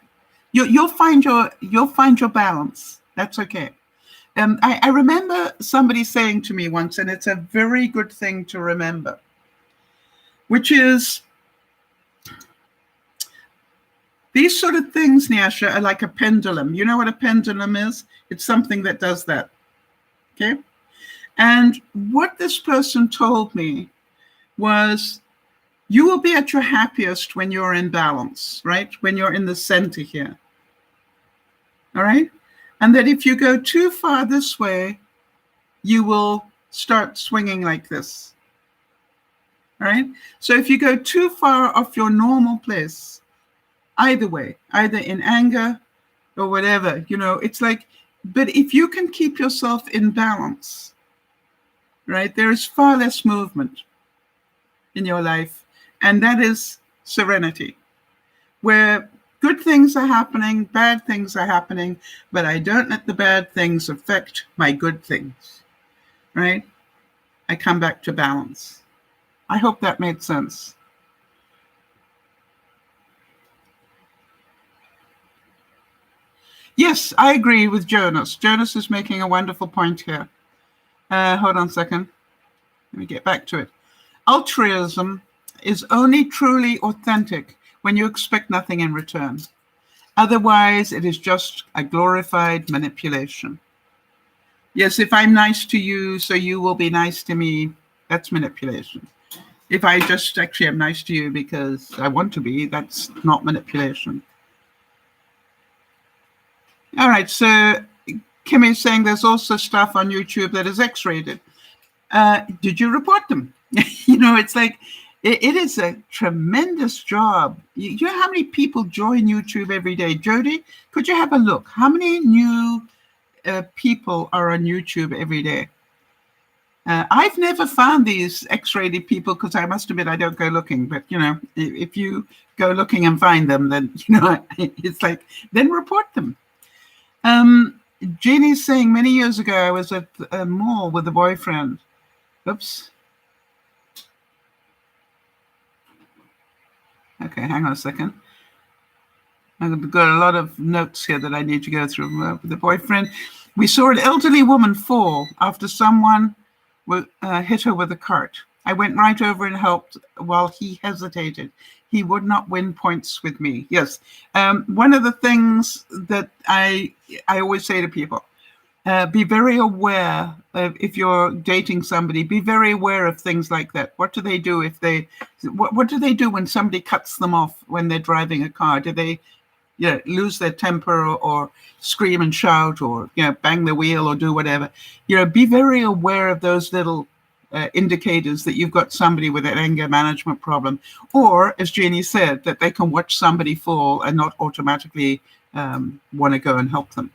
A: you'll find your balance. That's okay. I remember somebody saying to me once, and it's a very good thing to remember, which is these sort of things, Nyasha, are like a pendulum. You know what a pendulum is? It's something that does that. Okay? And what this person told me was, you will be at your happiest when you're in balance, right? When you're in the center here. All right? And that if you go too far this way, you will start swinging like this. All right? So if you go too far off your normal place, either way, either in anger or whatever, it's like, but if you can keep yourself in balance, right, there is far less movement in your life. And that is serenity, where good things are happening, bad things are happening, but I don't let the bad things affect my good things, right? I come back to balance. I hope that made sense. Yes, I agree with Jonas. Jonas is making a wonderful point here. Hold on a second. Let me get back to it. Altruism is only truly authentic when you expect nothing in return. Otherwise, it is just a glorified manipulation. Yes, if I'm nice to you, so you will be nice to me, that's manipulation. If I just actually am nice to you because I want to be, that's not manipulation. All right, so Kim is saying there's also stuff on YouTube that is X-rated. Did you report them? It's like, it is a tremendous job. You know how many people join YouTube every day? Jody, could you have a look? How many new people are on YouTube every day? I've never found these X-rated people because I must admit I don't go looking. But, if you go looking and find them, then, it's like, then report them. Jeannie's saying many years ago, I was at a mall with a boyfriend. Oops. Okay, hang on a second. I've got a lot of notes here that I need to go through with the boyfriend. We saw an elderly woman fall after someone hit her with a cart. I went right over and helped while he hesitated. He would not win points with me. Yes. One of the things that I always say to people, be very aware of, if you're dating somebody, be very aware of things like that. What do they do if what do they do when somebody cuts them off when they're driving a car? Do they lose their temper or scream and shout or, bang the wheel or do whatever. Be very aware of those little indicators that you've got somebody with an anger management problem, or as Jeannie said, that they can watch somebody fall and not automatically want to go and help them.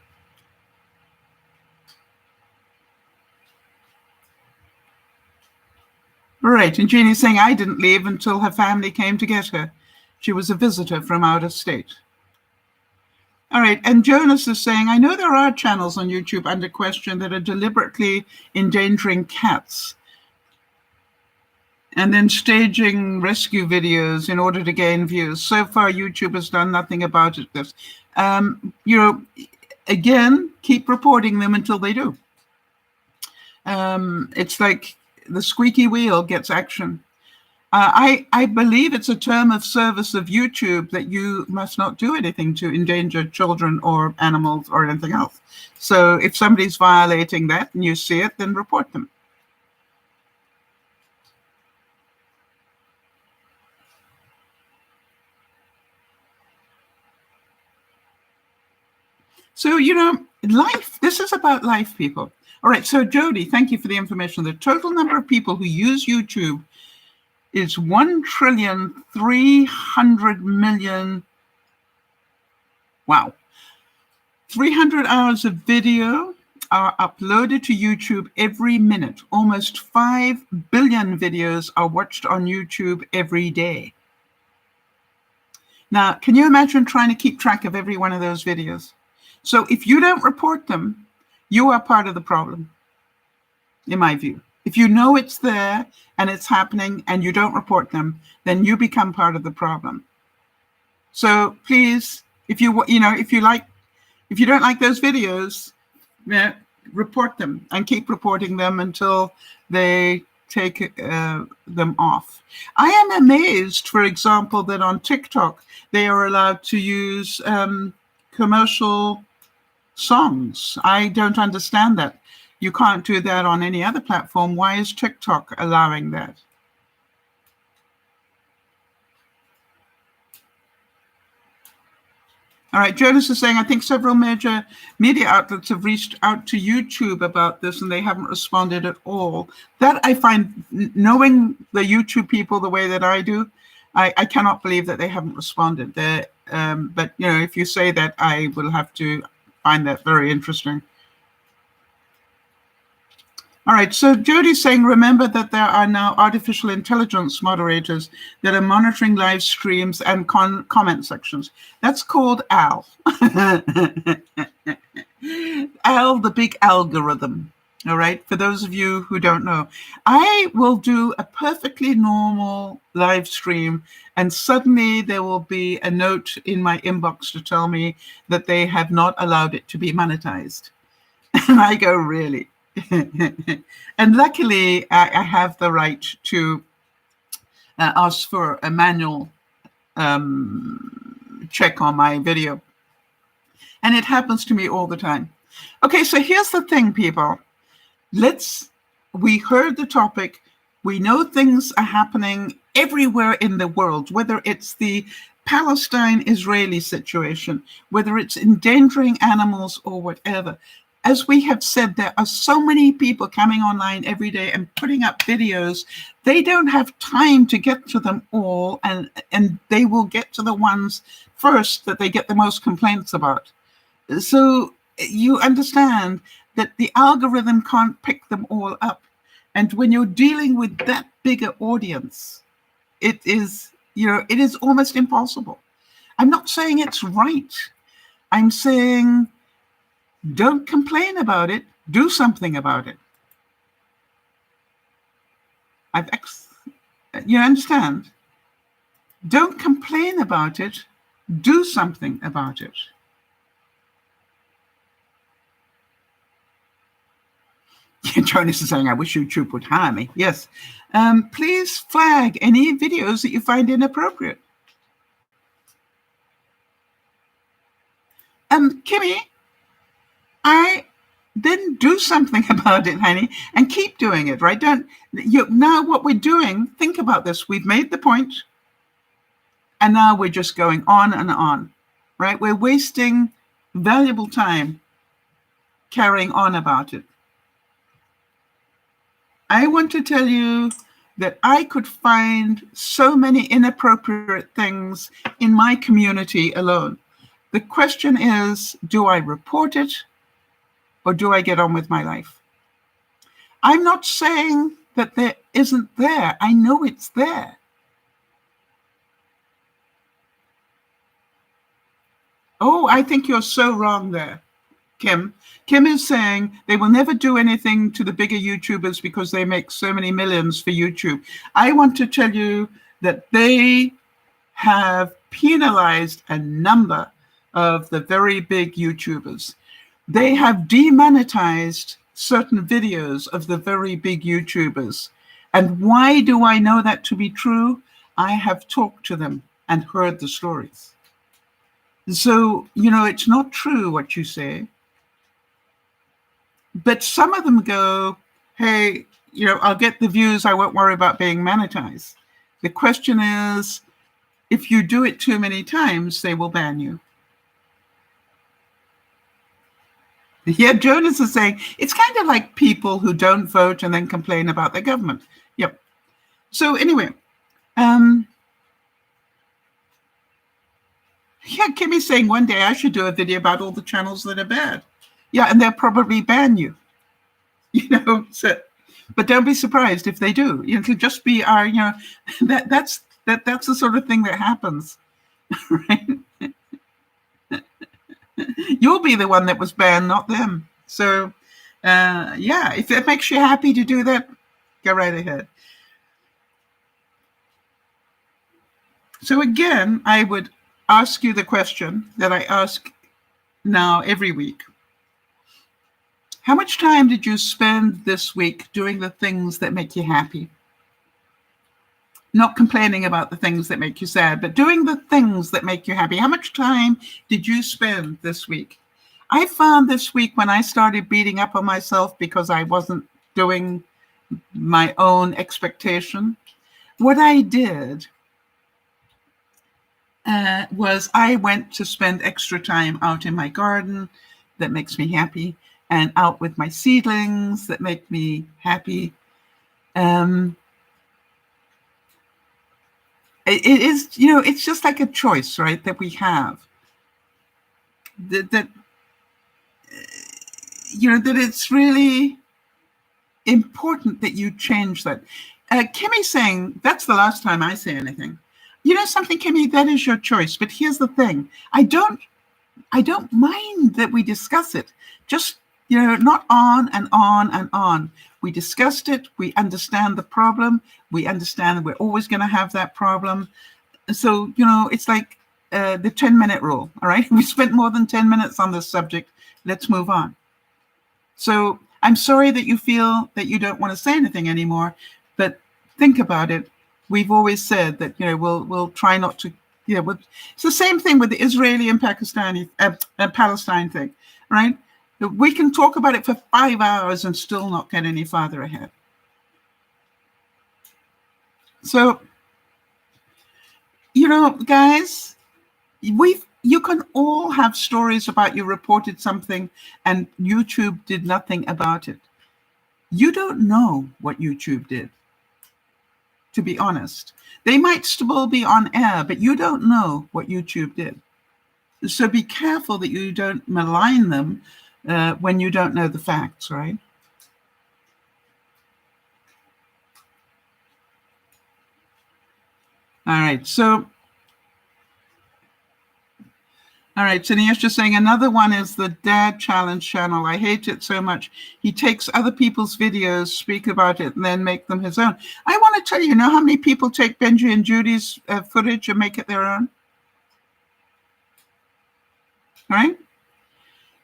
A: Right, and Jeannie's saying, I didn't leave until her family came to get her. She was a visitor from out of state. All right, and Jonas is saying, I know there are channels on YouTube under question that are deliberately endangering cats and then staging rescue videos in order to gain views. So far, YouTube has done nothing about it. Again, keep reporting them until they do. It's like the squeaky wheel gets action. I believe it's a term of service of YouTube that you must not do anything to endanger children or animals or anything else. So if somebody's violating that and you see it, then report them. So, life, this is about life, people. All right, so Jody, thank you for the information. The total number of people who use YouTube is 1,300,000,000,000. Wow. 300 hours of video are uploaded to YouTube every minute. Almost 5 billion videos are watched on YouTube every day. Now, can you imagine trying to keep track of every one of those videos? So if you don't report them, you are part of the problem, in my view. If you know it's there and it's happening and you don't report them, then you become part of the problem. So please, if you don't like those videos, report them and keep reporting them until they take them off. I am amazed, for example, that on TikTok they are allowed to use commercial songs. I don't understand that. You can't do that on any other platform. Why is TikTok allowing that? All right, Jonas is saying, I think several major media outlets have reached out to YouTube about this and they haven't responded at all. That I find, knowing the YouTube people the way that I do, I cannot believe that they haven't responded. But if you say that, I will have to find that very interesting. All right, so Jody's saying, remember that there are now artificial intelligence moderators that are monitoring live streams and comment sections. That's called AL. AL, the big algorithm. All right, for those of you who don't know, I will do a perfectly normal live stream and suddenly there will be a note in my inbox to tell me that they have not allowed it to be monetized. And I go, really? And luckily, I have the right to ask for a manual check on my video. And it happens to me all the time. Okay, so here's the thing, people. We heard the topic. We know things are happening everywhere in the world, whether it's the Palestine-Israeli situation, whether it's endangering animals or whatever. As we have said, there are so many people coming online every day and putting up videos. They don't have time to get to them all, and they will get to the ones first that they get the most complaints about. So you understand that the algorithm can't pick them all up. And when you're dealing with that bigger audience, it is almost impossible. I'm not saying it's right. I'm saying don't complain about it. Do something about it. You understand? Don't complain about it. Do something about it. Jonas is saying, I wish YouTube would hire me. Yes. Please flag any videos that you find inappropriate. Kimmy, then do something about it, honey, and keep doing it, right? Now what we're doing, think about this. We've made the point, and now we're just going on and on, right? We're wasting valuable time carrying on about it. I want to tell you that I could find so many inappropriate things in my community alone. The question is, do I report it or do I get on with my life? I'm not saying that there isn't there. I know it's there. Oh, I think you're so wrong there, Kim. Kim is saying they will never do anything to the bigger YouTubers because they make so many millions for YouTube. I want to tell you that they have penalized a number of the very big YouTubers. They have demonetized certain videos of the very big YouTubers. And why do I know that to be true? I have talked to them and heard the stories. So, it's not true what you say. But some of them go, hey, I'll get the views. I won't worry about being monetized. The question is, if you do it too many times, they will ban you. Yeah, Jonas is saying, it's kind of like people who don't vote and then complain about the government. Yep. So anyway, yeah, Kimmy's saying one day I should do a video about all the channels that are bad. Yeah, and they'll probably ban you. So, but don't be surprised if they do. It'll just be our, that's the sort of thing that happens, right? You'll be the one that was banned, not them. So, yeah, if it makes you happy to do that, go right ahead. So again, I would ask you the question that I ask now every week. How much time did you spend this week doing the things that make you happy? Not complaining about the things that make you sad, but doing the things that make you happy. How much time did you spend this week? I found this week when I started beating up on myself because I wasn't doing my own expectation, what I did was I went to spend extra time out in my garden that makes me happy, and out with my seedlings that make me happy. It is, it's just like a choice, right, that we have. That it's really important that you change that. Kimmy's saying, that's the last time I say anything. You know something, Kimmy, that is your choice. But here's the thing. I don't mind that we discuss it. Just, not on and on and on. We discussed it. We understand the problem. We understand that we're always going to have that problem. So, it's like the 10-minute rule. All right. We spent more than 10 minutes on this subject. Let's move on. So I'm sorry that you feel that you don't want to say anything anymore, but think about it. We've always said that, we'll try not to, it's the same thing with the Israeli and Pakistani Palestine thing, right? We can talk about it for 5 hours and still not get any farther ahead. So, guys, you can all have stories about you reported something and YouTube did nothing about it. You don't know what YouTube did, to be honest. They might still be on air, but you don't know what YouTube did. So be careful that you don't malign them when you don't know the facts, right? All right, so Nea's just saying another one is the Dad Challenge channel. I hate it so much. He takes other people's videos, speak about it, and then make them his own. I want to tell you, how many people take Benji and Judy's footage and make it their own? Right?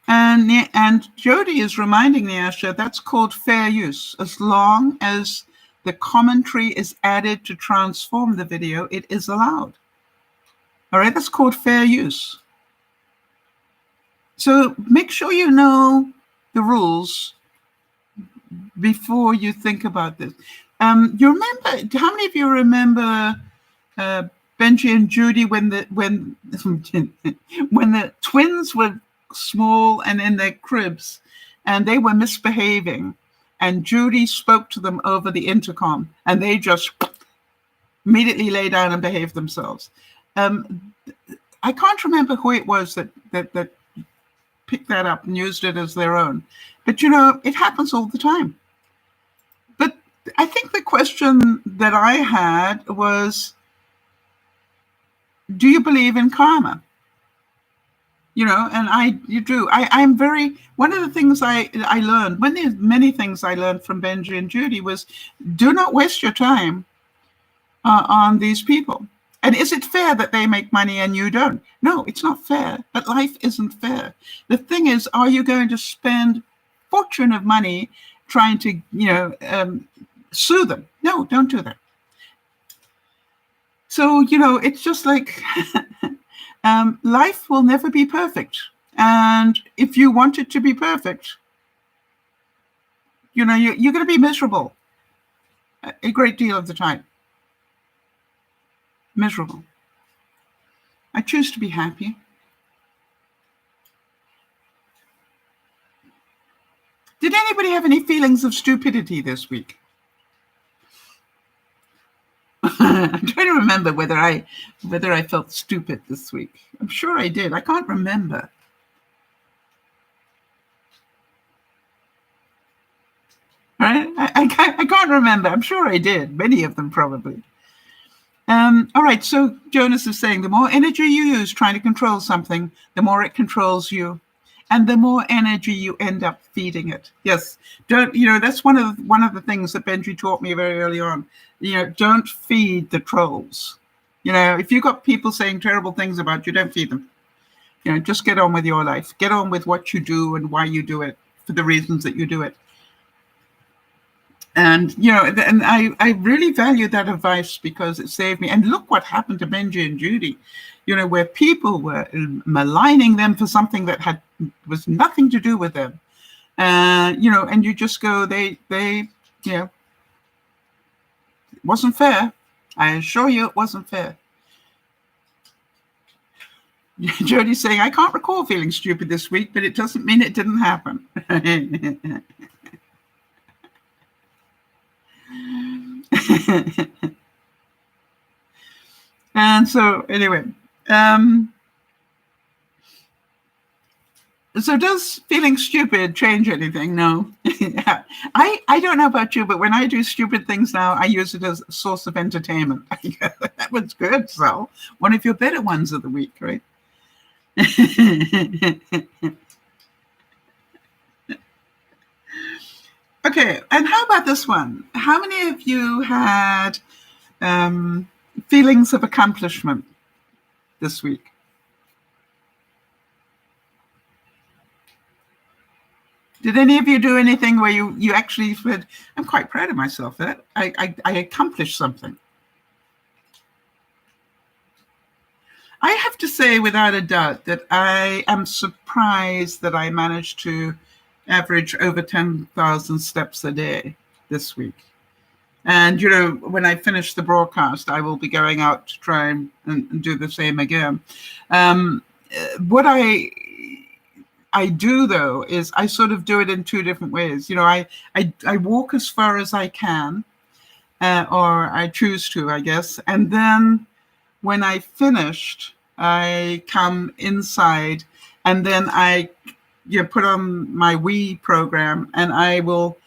A: And Jody is reminding Neasha that's called fair use. As long as the commentary is added to transform the video, it is allowed. All right, that's called fair use. So make sure you know the rules before you think about this. You remember, how many of you remember Benji and Judy when when the twins were small and in their cribs and they were misbehaving, and Judy spoke to them over the intercom, and they just immediately lay down and behave themselves. I can't remember who it was that picked that up and used it as their own. But, it happens all the time. But I think the question that I had was, do you believe in karma? And you do. I'm very, one of the things I learned, many things I learned from Benji and Judy was, do not waste your time on these people. And is it fair that they make money and you don't? No, it's not fair. But life isn't fair. The thing is, are you going to spend fortune of money trying to, sue them? No, don't do that. So, it's just like life will never be perfect. And if you want it to be perfect, you're going to be miserable a great deal of the time. Miserable. I choose to be happy. Did anybody have any feelings of stupidity this week? I'm trying to remember whether I felt stupid this week. I'm sure I did. I can't remember. Right? I can't remember. I'm sure I did. Many of them probably. All right, so Jonas is saying the more energy you use trying to control something, the more it controls you, and the more energy you end up feeding it. Yes, that's one of the things that Benji taught me very early on. Don't feed the trolls. If you've got people saying terrible things about you, don't feed them. Just get on with your life. Get on with what you do and why you do it, for the reasons that you do it. And, and I really value that advice because it saved me. And look what happened to Benji and Judy, where people were maligning them for something that was nothing to do with them. And you just go, they it wasn't fair. I assure you it wasn't fair. Jody's saying, I can't recall feeling stupid this week, but it doesn't mean it didn't happen. And so anyway, so does feeling stupid change anything? No. I don't know about you, but when I do stupid things now, I use it as a source of entertainment. That was good, Sal. One of your better ones of the week, right? Okay, and how about this one? How many of you had feelings of accomplishment this week? Did any of you do anything where you actually said, I'm quite proud of myself that I accomplished something? I have to say without a doubt that I am surprised that I managed to average over 10,000 steps a day this week. And, when I finish the broadcast, I will be going out to try and do the same again. What I do, though, is I sort of do it in two different ways. I walk as far as I can, or I choose to, I guess. And then when I finished, I come inside and then I put on my Wii program and I will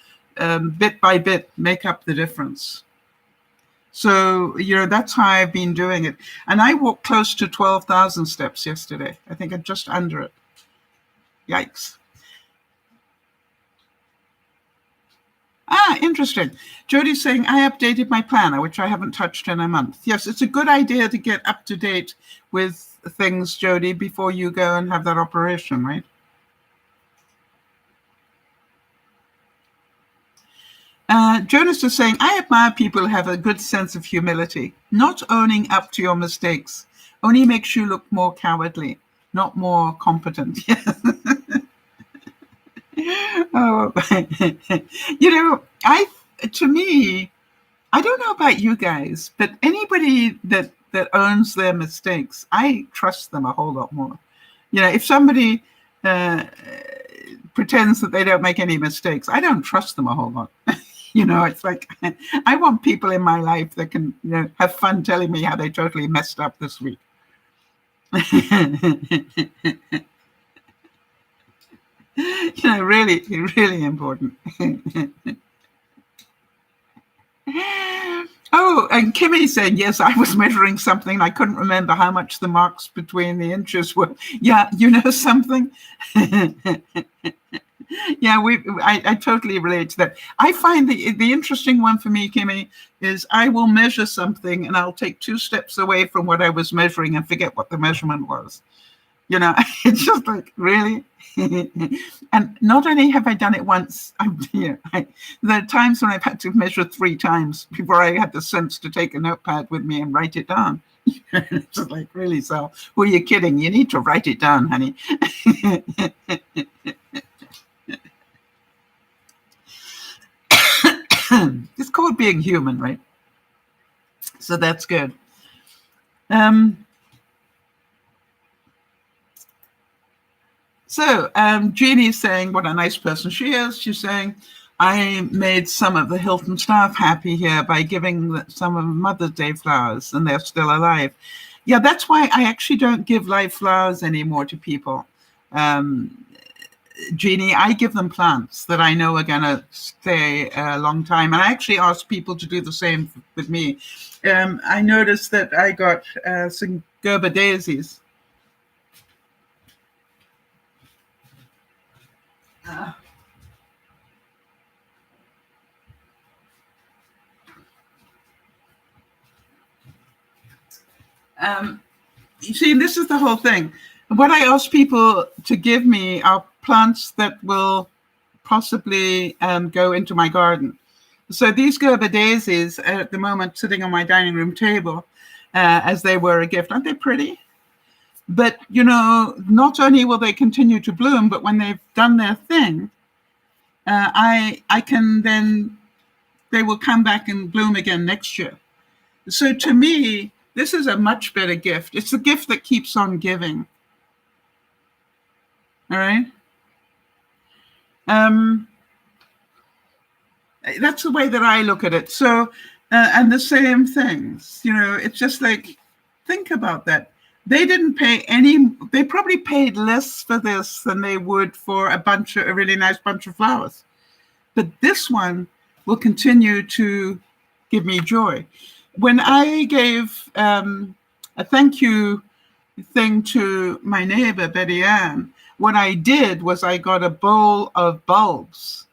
A: bit by bit make up the difference. So, that's how I've been doing it. And I walked close to 12,000 steps yesterday. I think I'm just under it. Yikes. Interesting. Jody's saying, I updated my planner, which I haven't touched in a month. Yes, it's a good idea to get up to date with things, Jody, before you go and have that operation, right? Jonas is saying, I admire people who have a good sense of humility. Not owning up to your mistakes only makes you look more cowardly, not more competent. Oh, to me, I don't know about you guys, but anybody that that owns their mistakes, I trust them a whole lot more. If somebody pretends that they don't make any mistakes, I don't trust them a whole lot. It's like I want people in my life that can have fun telling me how they totally messed up this week. Really, really important. Oh, and Kimmy said, yes, I was measuring something. I couldn't remember how much the marks between the inches were. Yeah, something? Yeah, I totally relate to that. I find the interesting one for me, Kimmy, is I will measure something and I'll take 2 steps away from what I was measuring and forget what the measurement was. It's just like, really? And not only have I done it once, there are times when I've had to measure 3 times before I had the sense to take a notepad with me and write it down. It's just like, really, Sal, who are you kidding? You need to write it down, honey. It's called being human, right? So that's good. So Jeannie's saying what a nice person she is. She's saying, I made some of the Hilton staff happy here by giving some of Mother's Day flowers, and they're still alive. Yeah, that's why I actually don't give live flowers anymore to people. Jeannie, I give them plants that I know are going to stay a long time. And I actually ask people to do the same with me. I noticed that I got some Gerber daisies. You see, this is the whole thing. What I ask people to give me are plants that will possibly go into my garden. So these Gerber daisies are at the moment sitting on my dining room table as they were a gift. Aren't they pretty? But, not only will they continue to bloom, but when they've done their thing, I can then, they will come back and bloom again next year. So to me, this is a much better gift. It's a gift that keeps on giving. All right? That's the way that I look at it. So, and the same things, it's just like, think about that. They didn't pay they probably paid less for this than they would for a really nice bunch of flowers. But this one will continue to give me joy. When I gave a thank you thing to my neighbor, Betty Ann, what I did was I got a bowl of bulbs.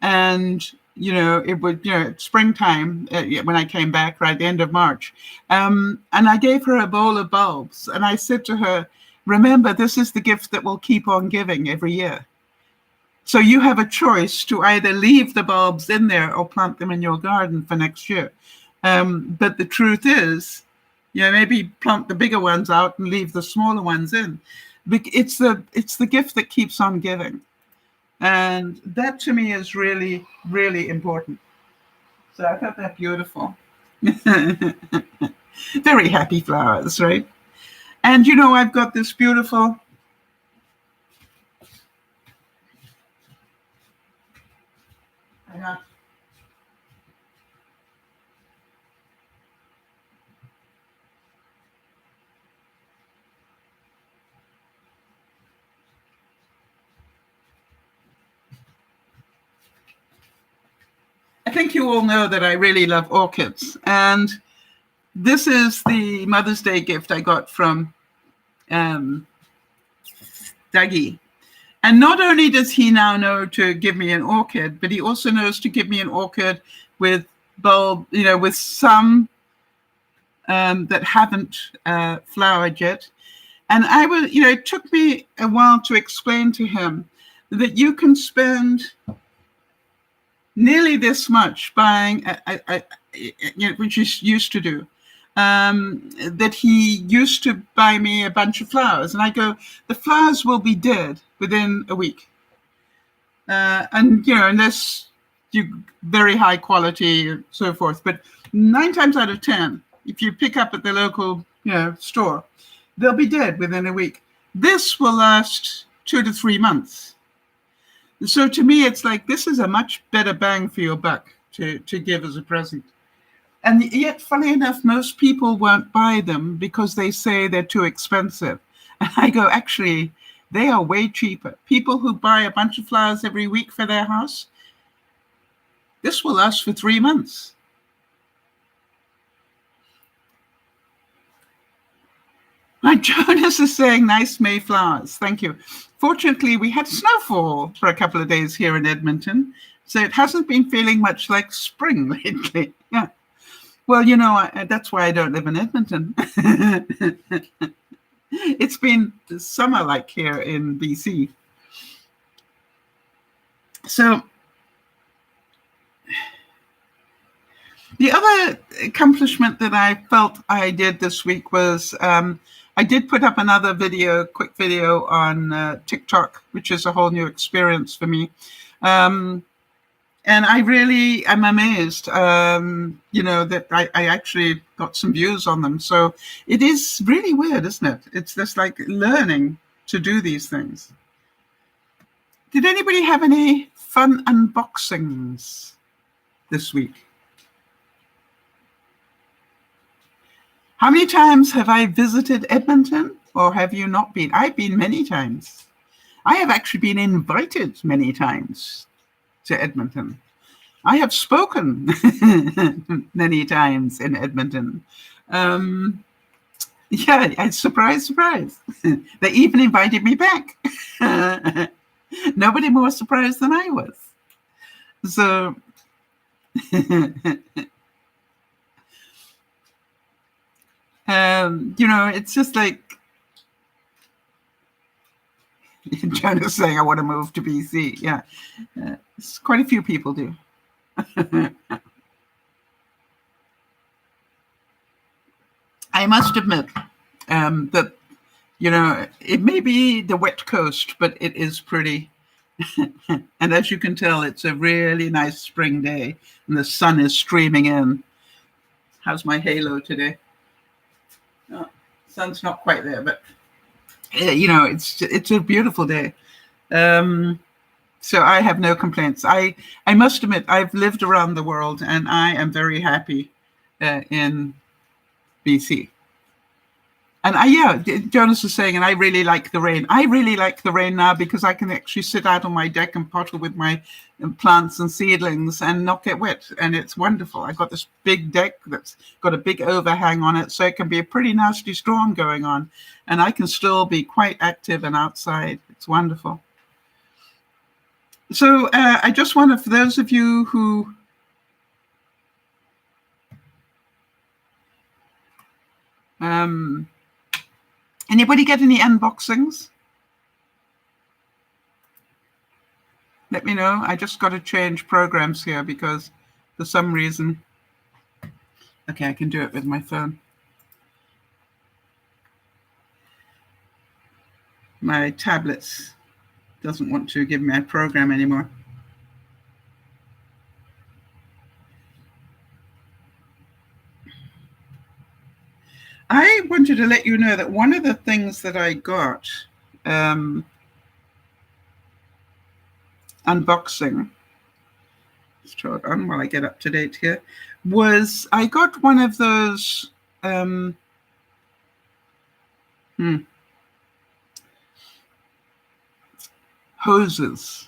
A: And, it would, springtime, when I came back, right, the end of March. And I gave her a bowl of bulbs. And I said to her, remember, this is the gift that will keep on giving every year. So you have a choice to either leave the bulbs in there or plant them in your garden for next year. But the truth is, maybe plant the bigger ones out and leave the smaller ones in. It's the gift that keeps on giving. And that to me is really, really important. So I thought that beautiful. Very happy flowers, right? And I've got this beautiful I think you all know that I really love orchids. And this is the Mother's Day gift I got from Dougie. And not only does he now know to give me an orchid, but he also knows to give me an orchid with with some that haven't flowered yet. And it took me a while to explain to him that you can spend nearly this much buying, which he used to do, that he used to buy me a bunch of flowers. And I go, the flowers will be dead within a week. And, unless you very high quality and so forth. But 9 times out of 10, if you pick up at the local, store, they'll be dead within a week. This will last 2 to 3 months. So to me, it's like, this is a much better bang for your buck to give as a present. And yet, funny enough, most people won't buy them because they say they're too expensive. And I go, actually, they are way cheaper. People who buy a bunch of flowers every week for their house, this will last for 3 months. My Jonas is saying, nice May flowers. Thank you. Fortunately, we had snowfall for a couple of days here in Edmonton, so it hasn't been feeling much like spring lately. Yeah. Well, that's why I don't live in Edmonton. It's been summer like here in BC. So the other accomplishment that I felt I did this week was I did put up another quick video on TikTok, which is a whole new experience for me. And I really am amazed, that I actually got some views on them. So it is really weird, isn't it? It's just like learning to do these things. Did anybody have any fun unboxings this week? How many times have I visited Edmonton, or have you not been? I've been many times. I have actually been invited many times to Edmonton. I have spoken many times in Edmonton. Surprise, surprise. They even invited me back. Nobody more surprised than I was. So, it's just like, Jonah's saying, I want to move to BC. Yeah, quite a few people do. I must admit that, it may be the wet coast, but it is pretty. And as you can tell, it's a really nice spring day and the sun is streaming in. How's my halo today? Oh, sun's not quite there, but it's a beautiful day. So I have no complaints. I must admit, I've lived around the world and I am very happy in BC. And Jonas is saying, and I really like the rain. I really like the rain now because I can actually sit out on my deck and pottle with my plants and seedlings and not get wet. And it's wonderful. I've got this big deck that's got a big overhang on it, so it can be a pretty nasty storm going on. And I can still be quite active and outside. It's wonderful. So I just wonder, for those of you who anybody get any unboxings? Let me know. I just got to change programs here because for some reason, okay, I can do it with my phone. My tablets doesn't want to give me a program anymore. I wanted to let you know that one of the things that I got unboxing, let's try it on while I get up to date here, was I got one of those hoses.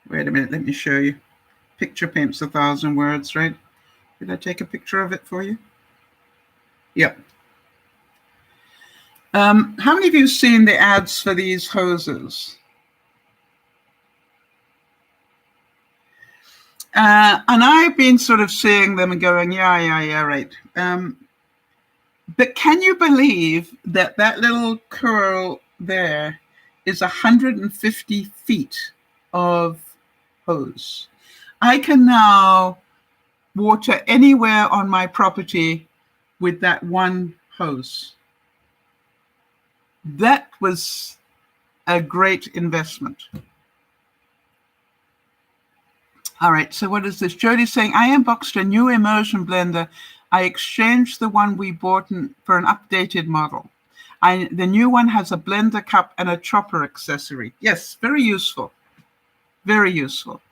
A: Wait a minute, let me show you. Picture paints 1,000 words, right? Did I take a picture of it for you? Yep. How many of you have seen the ads for these hoses? And I've been sort of seeing them and going, yeah, right. But can you believe that little curl there is 150 feet of hose? I can now water anywhere on my property with that one hose. That was a great investment. All right, so what is this? Jody's saying, I unboxed a new immersion blender I exchanged the one we bought for an updated model. The new one has a blender cup and a chopper accessory. Yes, very useful. Very useful.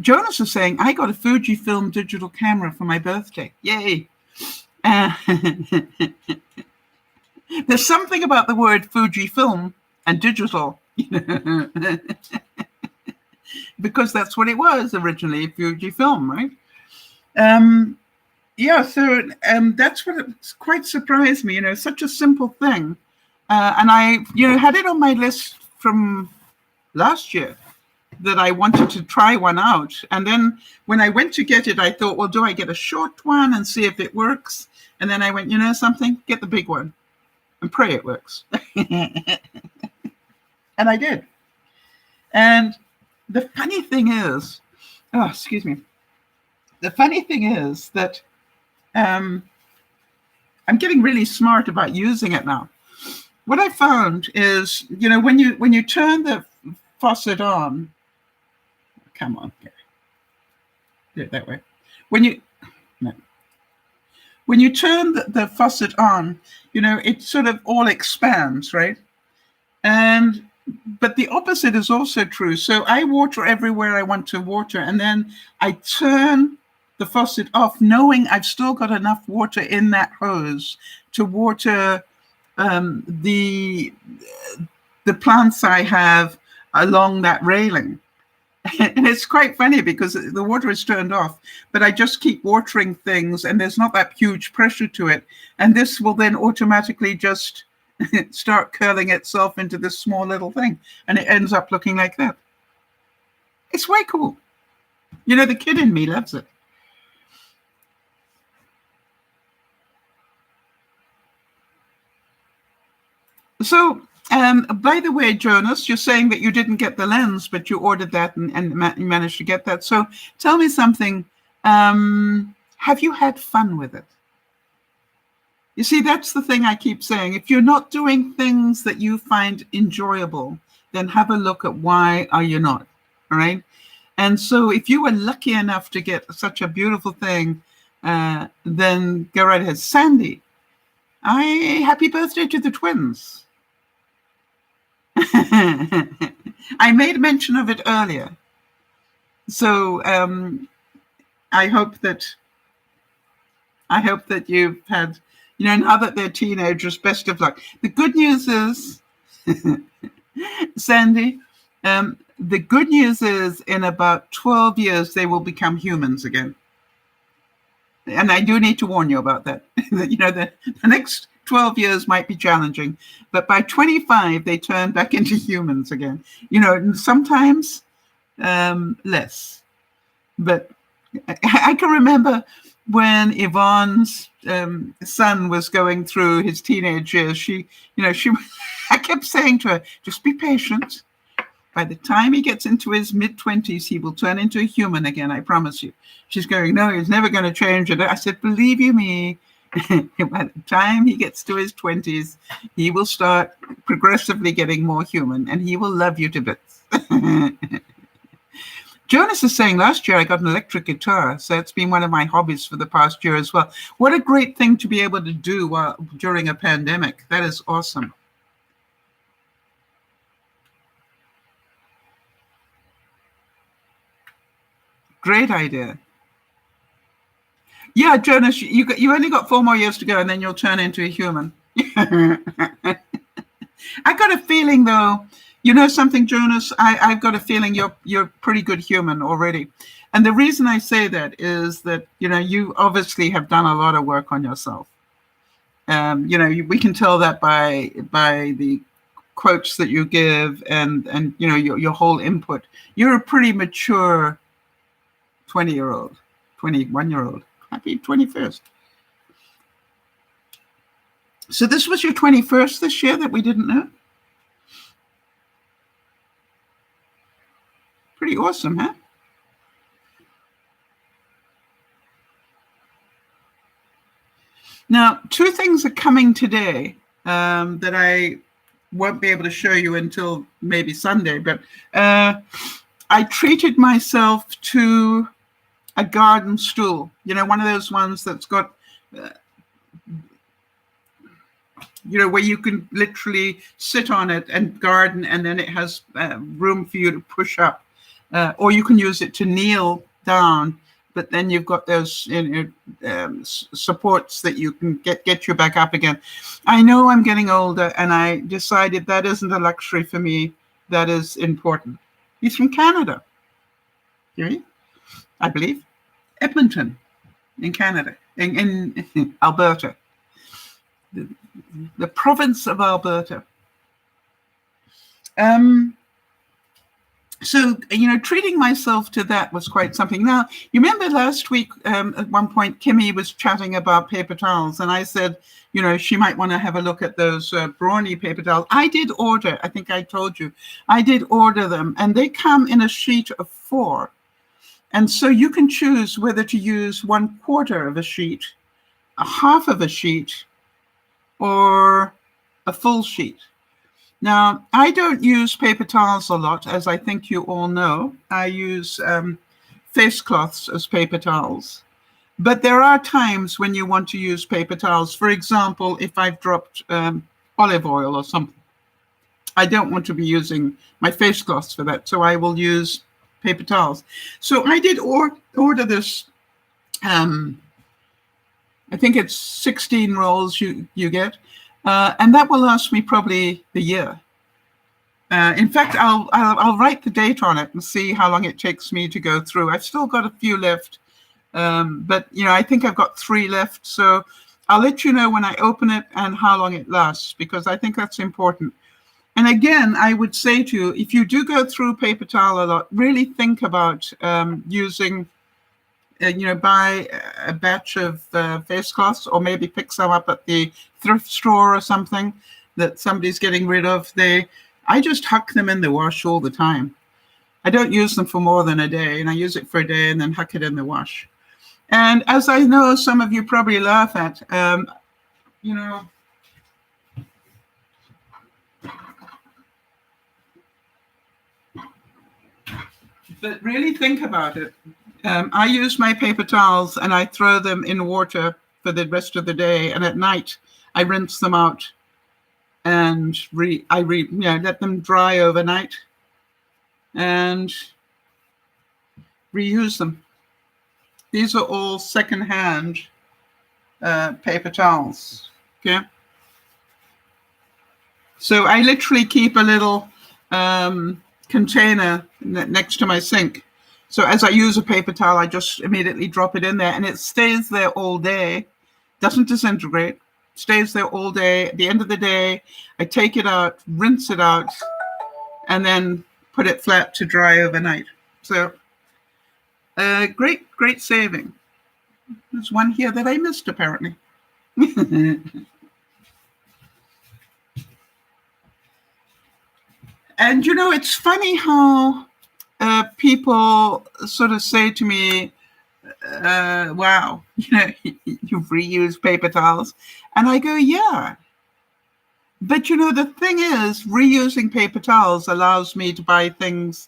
A: Jonas is saying, I got a Fujifilm digital camera for my birthday. Yay. There's something about the word Fujifilm and digital, because that's what it was originally, Fujifilm, right? Yeah, so that's what quite surprised me, such a simple thing. And I, had it on my list from last year that I wanted to try one out. And then when I went to get it, I thought, well, do I get a short one and see if it works? And then I went, something, get the big one and pray it works. And I did. And the funny thing is, the funny thing is that I'm getting really smart about using it now. What I found is, when you turn the faucet on, come on, do it that way. When you turn the faucet on, it sort of all expands, right? But the opposite is also true. So I water everywhere I want to water, and then I turn the faucet off, knowing I've still got enough water in that hose to water the plants I have along that railing. And it's quite funny because the water is turned off, but I just keep watering things and there's not that huge pressure to it. And this will then automatically just start curling itself into this small little thing. And it ends up looking like that. It's way cool. The kid in me loves it. So, by the way, Jonas, you're saying that you didn't get the lens, but you ordered that and you managed to get that. So tell me something. Have you had fun with it? You see, that's the thing I keep saying. If you're not doing things that you find enjoyable, then have a look at why are you not, all right? And so if you were lucky enough to get such a beautiful thing, then go right ahead. Sandy, happy birthday to the twins. I made mention of it earlier. So I hope that you've had, now that they're teenagers, best of luck. The good news is, Sandy, the good news is in about 12 years, they will become humans again. And I do need to warn you about that. The next 12 years might be challenging, but by 25, they turn back into humans again. Sometimes less. But I can remember when Yvonne's son was going through his teenage years, I kept saying to her, just be patient. By the time he gets into his mid-20s, he will turn into a human again, I promise you. She's going, no, he's never going to change it. I said, believe you me, by the time he gets to his 20s, he will start progressively getting more human, and he will love you to bits. Jonas is saying, last year I got an electric guitar, so it's been one of my hobbies for the past year as well. What a great thing to be able to do during a pandemic. That is awesome. Great idea. Yeah, Jonas, you only got 4 more years to go, and then you'll turn into a human. I got a feeling, though, something, Jonas? I've got a feeling you're a pretty good human already. And the reason I say that is that, you obviously have done a lot of work on yourself. We can tell that by the quotes that you give and your whole input. You're a pretty mature 20-year-old, 21-year-old. Happy 21st. So this was your 21st this year that we didn't know? Pretty awesome, huh? Now, 2 things are coming today that I won't be able to show you until maybe Sunday, but I treated myself to a garden stool, one of those ones that's got where you can literally sit on it and garden, and then it has room for you to push up. Or you can use it to kneel down, but then you've got those supports that you can get you back up again. I know I'm getting older, and I decided that isn't a luxury for me. That is important. He's from Canada, I believe. Edmonton, in Canada, in Alberta. The province of Alberta. So, treating myself to that was quite something. Now, you remember last week, at one point, Kimmy was chatting about paper towels, and I said, she might want to have a look at those Brawny paper towels. I did order, I think I told you, I did order them, and they come in a sheet of 4. And so you can choose whether to use 1/4 of a sheet, a half of a sheet, or a full sheet. Now, I don't use paper towels a lot, as I think you all know. I use face cloths as paper towels. But there are times when you want to use paper towels. For example, if I've dropped olive oil or something, I don't want to be using my face cloths for that, so I will use paper towels. So I did order this. I think it's 16 rolls you get. And that will last me probably a year. In fact, I'll write the date on it and see how long it takes me to go through. I've still got a few left, but I think I've got 3 left. So I'll let you know when I open it and how long it lasts, because I think that's important. And again, I would say to you, if you do go through paper towel a lot, really think about using. Buy a batch of face cloths, or maybe pick some up at the thrift store or something that somebody's getting rid of. I just huck them in the wash all the time. I don't use them for more than a day, and I use it for a day and then huck it in the wash. And as I know some of you probably laugh at, but really think about it. I use my paper towels and I throw them in water for the rest of the day, and at night I rinse them out and let them dry overnight and reuse them. These are all second-hand paper towels. Okay. So I literally keep a little container next to my sink. So as I use a paper towel, I just immediately drop it in there, and it stays there all day, doesn't disintegrate, stays there all day. At the end of the day, I take it out, rinse it out, and then put it flat to dry overnight. So great saving. There's one here that I missed, apparently. And it's funny how people sort of say to me, wow, you've reused paper towels. And I go, yeah. But the thing is, reusing paper towels allows me to buy things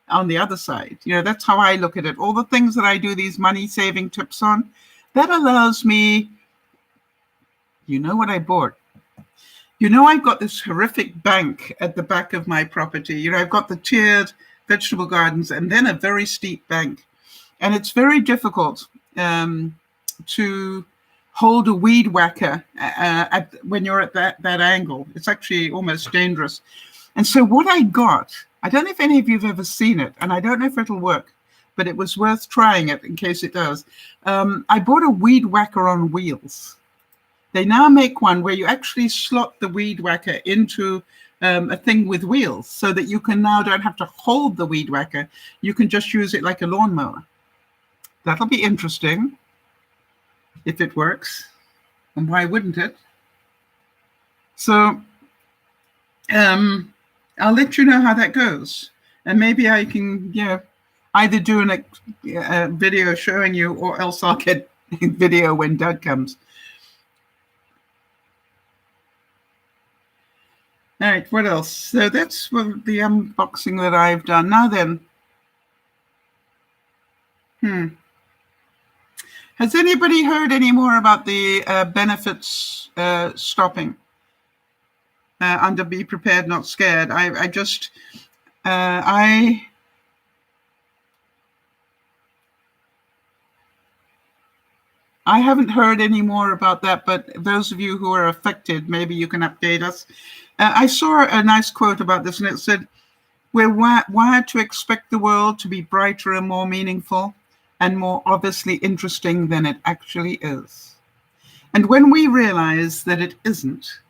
A: on the other side. That's how I look at it. All the things that I do these money saving tips on, that allows me, what I bought. I've got this horrific bank at the back of my property. I've got the tiered vegetable gardens and then a very steep bank. And it's very difficult to hold a weed whacker when you're at that angle. It's actually almost dangerous. And so what I got, I don't know if any of you have ever seen it, and I don't know if it'll work, but it was worth trying it in case it does. I bought a weed whacker on wheels. They now make one where you actually slot the weed whacker into a thing with wheels, so that you can now don't have to hold the weed whacker. You can just use it like a lawnmower. That'll be interesting if it works. And why wouldn't it? So I'll let you know how that goes. And maybe I can, either do a video showing you, or else I'll get a video when Doug comes. All right, what else? So that's the unboxing that I've done. Now then, Has anybody heard any more about the benefits stopping under Be Prepared, Not Scared? I haven't heard any more about that, but those of you who are affected, maybe you can update us. I saw a nice quote about this, and it said, "We're wired to expect the world to be brighter and more meaningful and more obviously interesting than it actually is. And when we realize that it isn't,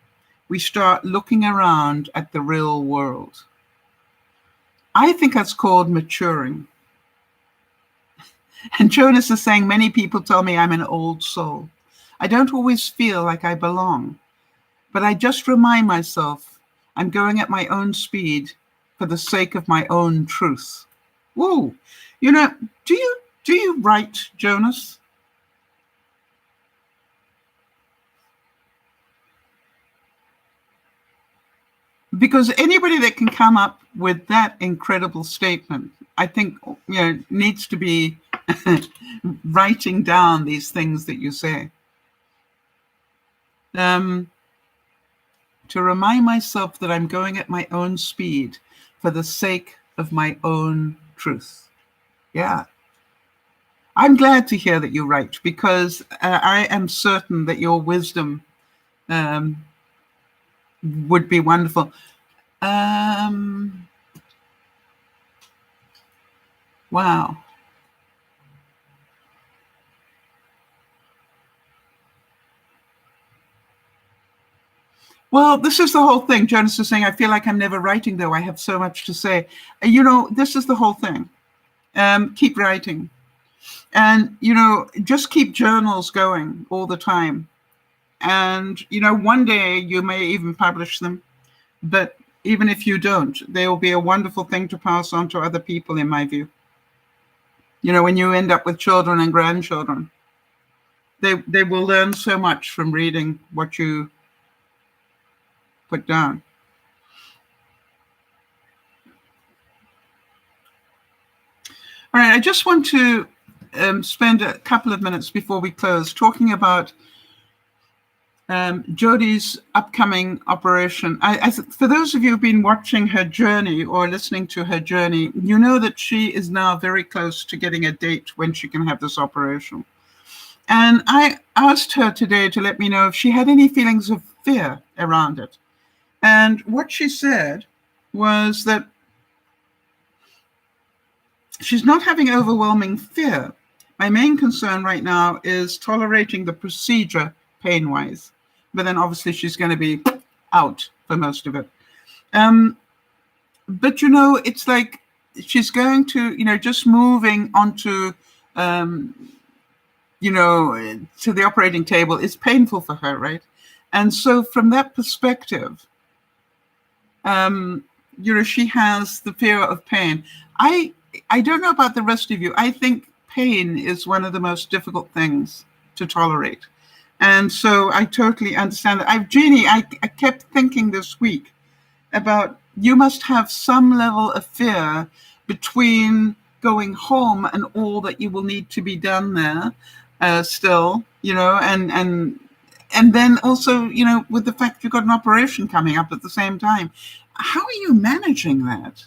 A: we start looking around at the real world." I think that's called maturing. And Jonas is saying, "Many people tell me I'm an old soul. I don't always feel like I belong, but I just remind myself I'm going at my own speed for the sake of my own truth." Whoa, you know, do you write, Jonas? Because anybody that can come up with that incredible statement, I think, needs to be writing down these things that you say. To remind myself that I'm going at my own speed for the sake of my own truth. Yeah. I'm glad to hear that you write, because I am certain that your wisdom would be wonderful. Wow. Well, this is the whole thing. Jonas is saying, "I feel like I'm never writing, though. I have so much to say." This is the whole thing. Keep writing. And, just keep journals going all the time. And, one day you may even publish them. But even if you don't, they will be a wonderful thing to pass on to other people, in my view. When you end up with children and grandchildren, they will learn so much from reading what you put down. All right, I just want to spend a couple of minutes before we close talking about Jodie's upcoming operation. For those of you who've been watching her journey or listening to her journey, you know that she is now very close to getting a date when she can have this operation. And I asked her today to let me know if she had any feelings of fear around it. And what she said was that she's not having overwhelming fear. My main concern right now is tolerating the procedure pain-wise. But then obviously she's going to be out for most of it. But, it's like she's going to, just moving onto, to the operating table is painful for her, right? And so from that perspective, she has the fear of pain. I don't know about the rest of you. I think pain is one of the most difficult things to tolerate. And so I totally understand that. Jeannie, I kept thinking this week about, you must have some level of fear between going home and all that you will need to be done there still, and then also, with the fact you've got an operation coming up at the same time. How are you managing that?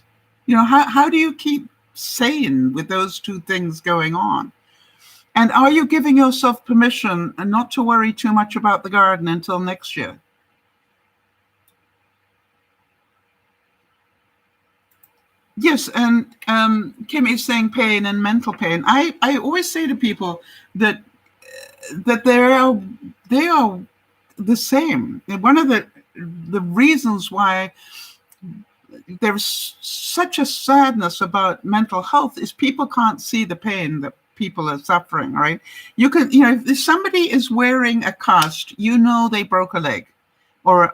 A: How do you keep sane with those two things going on? And are you giving yourself permission not to worry too much about the garden until next year? Yes, and Kim is saying pain and mental pain. I always say to people that they are the same. One of the reasons why there's such a sadness about mental health is people can't see the pain that people are suffering, right? You can, if somebody is wearing a cast, they broke a leg or an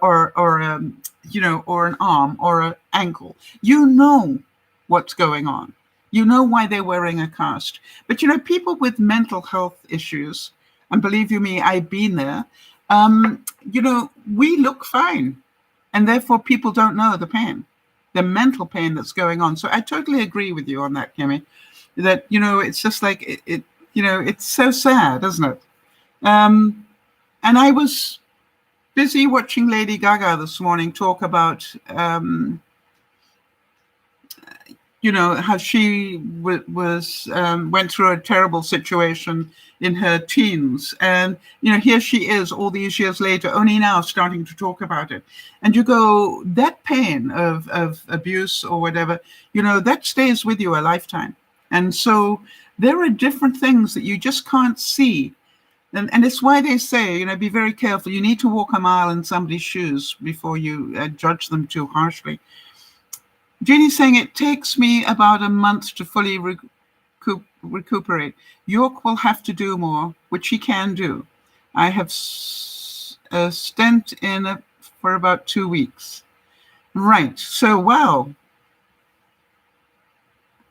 A: arm or an ankle. What's going on. Why they're wearing a cast. But, people with mental health issues, and believe you me, I've been there, we look fine. And therefore people don't know the pain, the mental pain that's going on. So I totally agree with you on that, Kimmy, that, it's just like it's so sad, isn't it? And I was busy watching Lady Gaga this morning talk about, how she went through a terrible situation in her teens. And, here she is all these years later, only now starting to talk about it. And you go, that pain of abuse or whatever, that stays with you a lifetime. And so there are different things that you just can't see. And it's why they say, be very careful. You need to walk a mile in somebody's shoes before you judge them too harshly. Jeannie's saying it takes me about a month to fully recuperate. York will have to do more, which he can do. I have a stent in for about 2 weeks. Right. So, wow.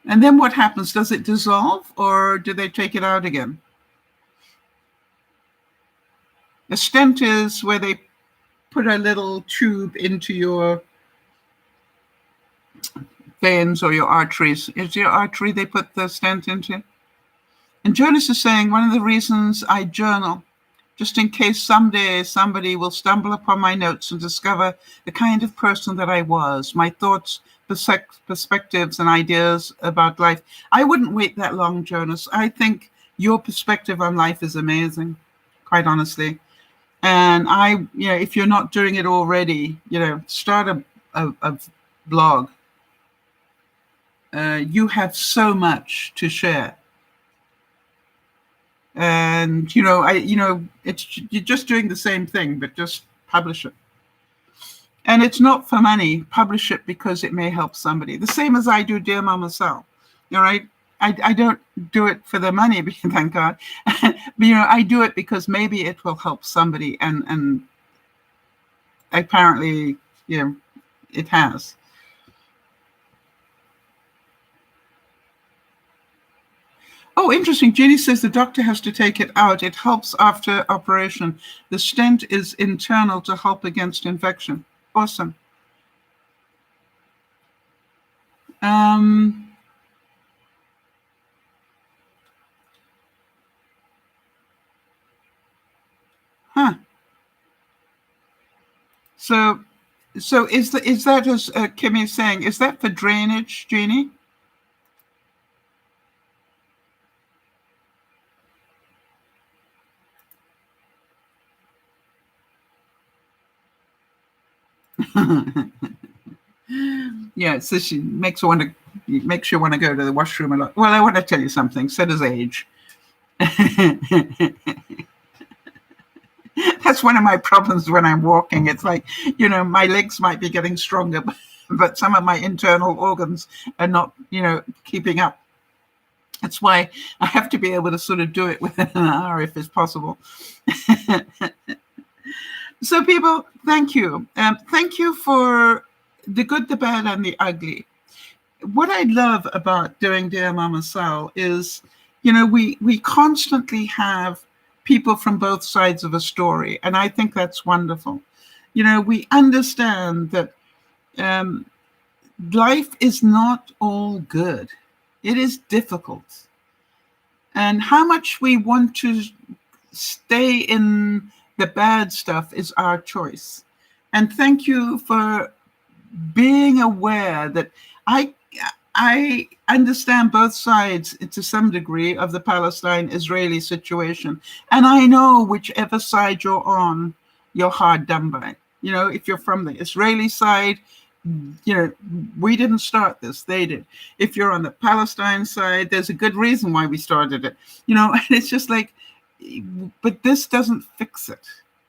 A: And then what happens? Does it dissolve or do they take it out again? A stent is where they put a little tube into your veins or your arteries. Is your artery they put the stent into? And Jonas is saying, one of the reasons I journal, just in case someday somebody will stumble upon my notes and discover the kind of person that I was, my thoughts, perspectives, and ideas about life. I wouldn't wait that long, Jonas. I think your perspective on life is amazing, quite honestly. And if you're not doing it already, start a blog. You have so much to share. And, you're just doing the same thing, but just publish it. And it's not for money. Publish it because it may help somebody. The same as I do Dear Mama Sal. All right. I don't do it for the money, thank God. But, I do it because maybe it will help somebody. And apparently, it has. Oh, interesting. Jenny says the doctor has to take it out. It helps after operation. The stent is internal to help against infection. Awesome. So is that, as Kimmy is saying, is that for drainage, Jeannie? Yeah, so she makes you want to go to the washroom a lot. Well, I want to tell you something. So does age. That's one of my problems when I'm walking. It's like, my legs might be getting stronger, but some of my internal organs are not, keeping up. That's why I have to be able to sort of do it within an hour if it's possible. So people, thank you. Thank you for the good, the bad, and the ugly. What I love about doing Dear Mama Sal is, we constantly have people from both sides of a story. And I think that's wonderful. We understand that life is not all good. It is difficult. And how much we want to stay in the bad stuff is our choice. And thank you for being aware that I understand both sides to some degree of the Palestine-Israeli situation. And I know whichever side you're on, you're hard done by. If you're from the Israeli side, we didn't start this, they did. If you're on the Palestine side, there's a good reason why we started it. And it's just like, but this doesn't fix it,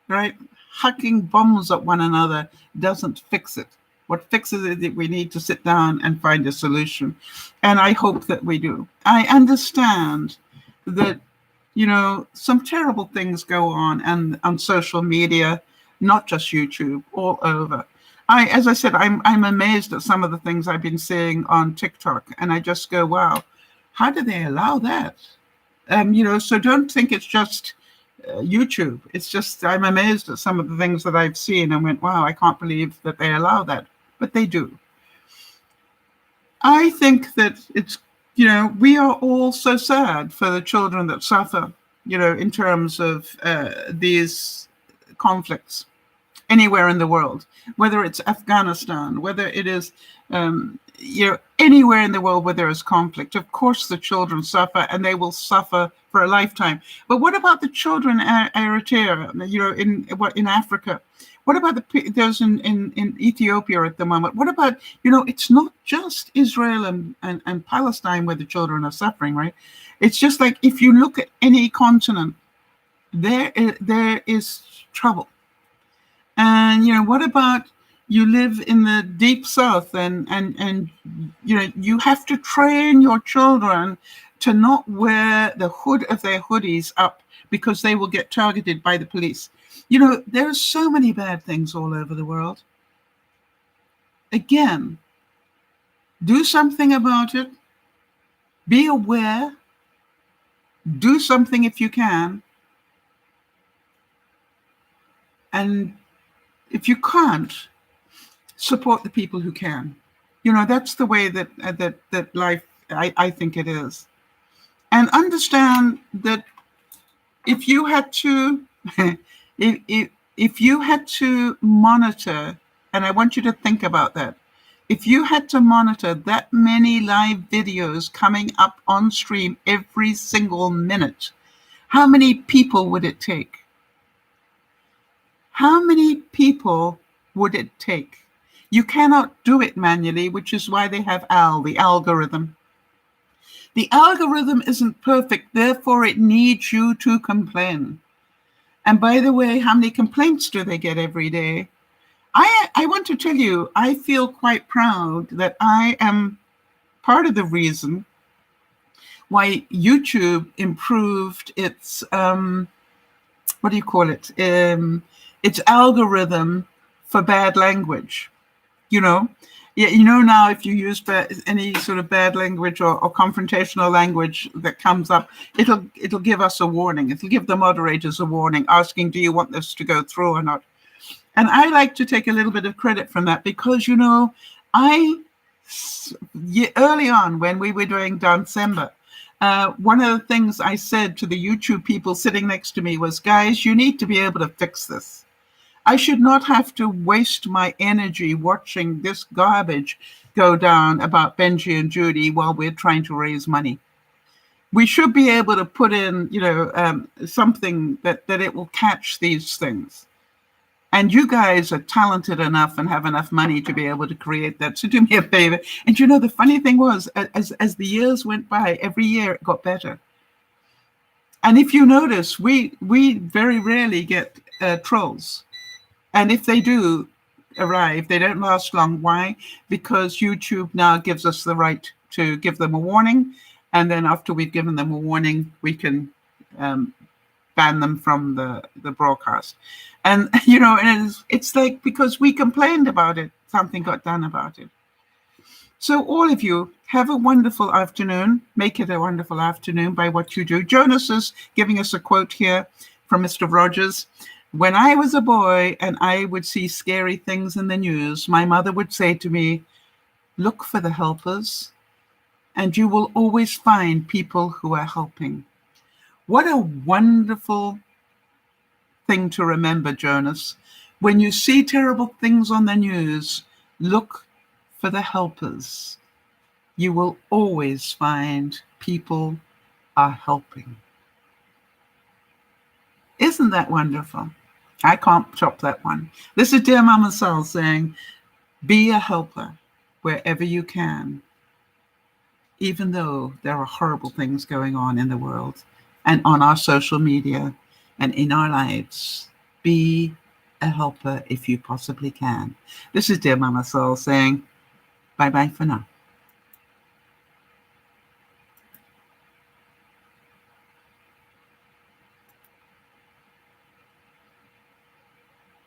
A: right? Hucking bombs at one another doesn't fix it. What fixes it is that we need to sit down and find a solution. And I hope that we do. I understand that, some terrible things go on and on social media, not just YouTube, all over. As I said, I'm amazed at some of the things I've been seeing on TikTok. And I just go, wow, how do they allow that? So don't think it's just YouTube. It's just, I'm amazed at some of the things that I've seen and went, wow, I can't believe that they allow that. But they do. I think that it's We are all so sad for the children that suffer, in terms of these conflicts anywhere in the world, whether it's Afghanistan, whether it is, anywhere in the world where there is conflict. Of course, the children suffer, and they will suffer for a lifetime. But what about the children in Eritrea, in Africa? What about those in Ethiopia at the moment? What about, it's not just Israel and Palestine where the children are suffering, right? It's just like, if you look at any continent, there is trouble. And, what about, you live in the deep south and you have to train your children to not wear the hood of their hoodies up because they will get targeted by the police. There are so many bad things all over the world. Again, do something about it. Be aware. Do something if you can. And if you can't, support the people who can. That's the way that life, I think it is. And understand that if you had to, if you had to monitor, and I want you to think about that, if you had to monitor that many live videos coming up on stream every single minute, how many people would it take? How many people would it take? You cannot do it manually, which is why they have the algorithm. The algorithm isn't perfect, therefore it needs you to complain. And by the way, how many complaints do they get every day? I want to tell you, I feel quite proud that I am part of the reason why YouTube improved its, what do you call it? Its algorithm for bad language. Now if you use any sort of bad language or confrontational language that comes up, it'll give us a warning. It'll give the moderators a warning asking, do you want this to go through or not? And I like to take a little bit of credit from that because, early on when we were doing December, one of the things I said to the YouTube people sitting next to me was, guys, you need to be able to fix this. I should not have to waste my energy watching this garbage go down about Benji and Judy while we're trying to raise money. We should be able to put in, something that it will catch these things. And you guys are talented enough and have enough money to be able to create that. So do me a favor. And the funny thing was, as the years went by, every year it got better. And if you notice, we very rarely get trolls. And if they do arrive, they don't last long. Why? Because YouTube now gives us the right to give them a warning. And then after we've given them a warning, we can ban them from the broadcast. And, and it's like, because we complained about it, something got done about it. So all of you, have a wonderful afternoon. Make it a wonderful afternoon by what you do. Jonas is giving us a quote here from Mr. Rogers. When I was a boy and I would see scary things in the news, my mother would say to me, look for the helpers, and you will always find people who are helping. What a wonderful thing to remember, Jonas. When you see terrible things on the news, look for the helpers. You will always find people are helping. Isn't that wonderful? I can't top that one. This is DearMamaSal saying, be a helper wherever you can, even though there are horrible things going on in the world and on our social media and in our lives. Be a helper if you possibly can. This is DearMamaSal saying, bye-bye for now.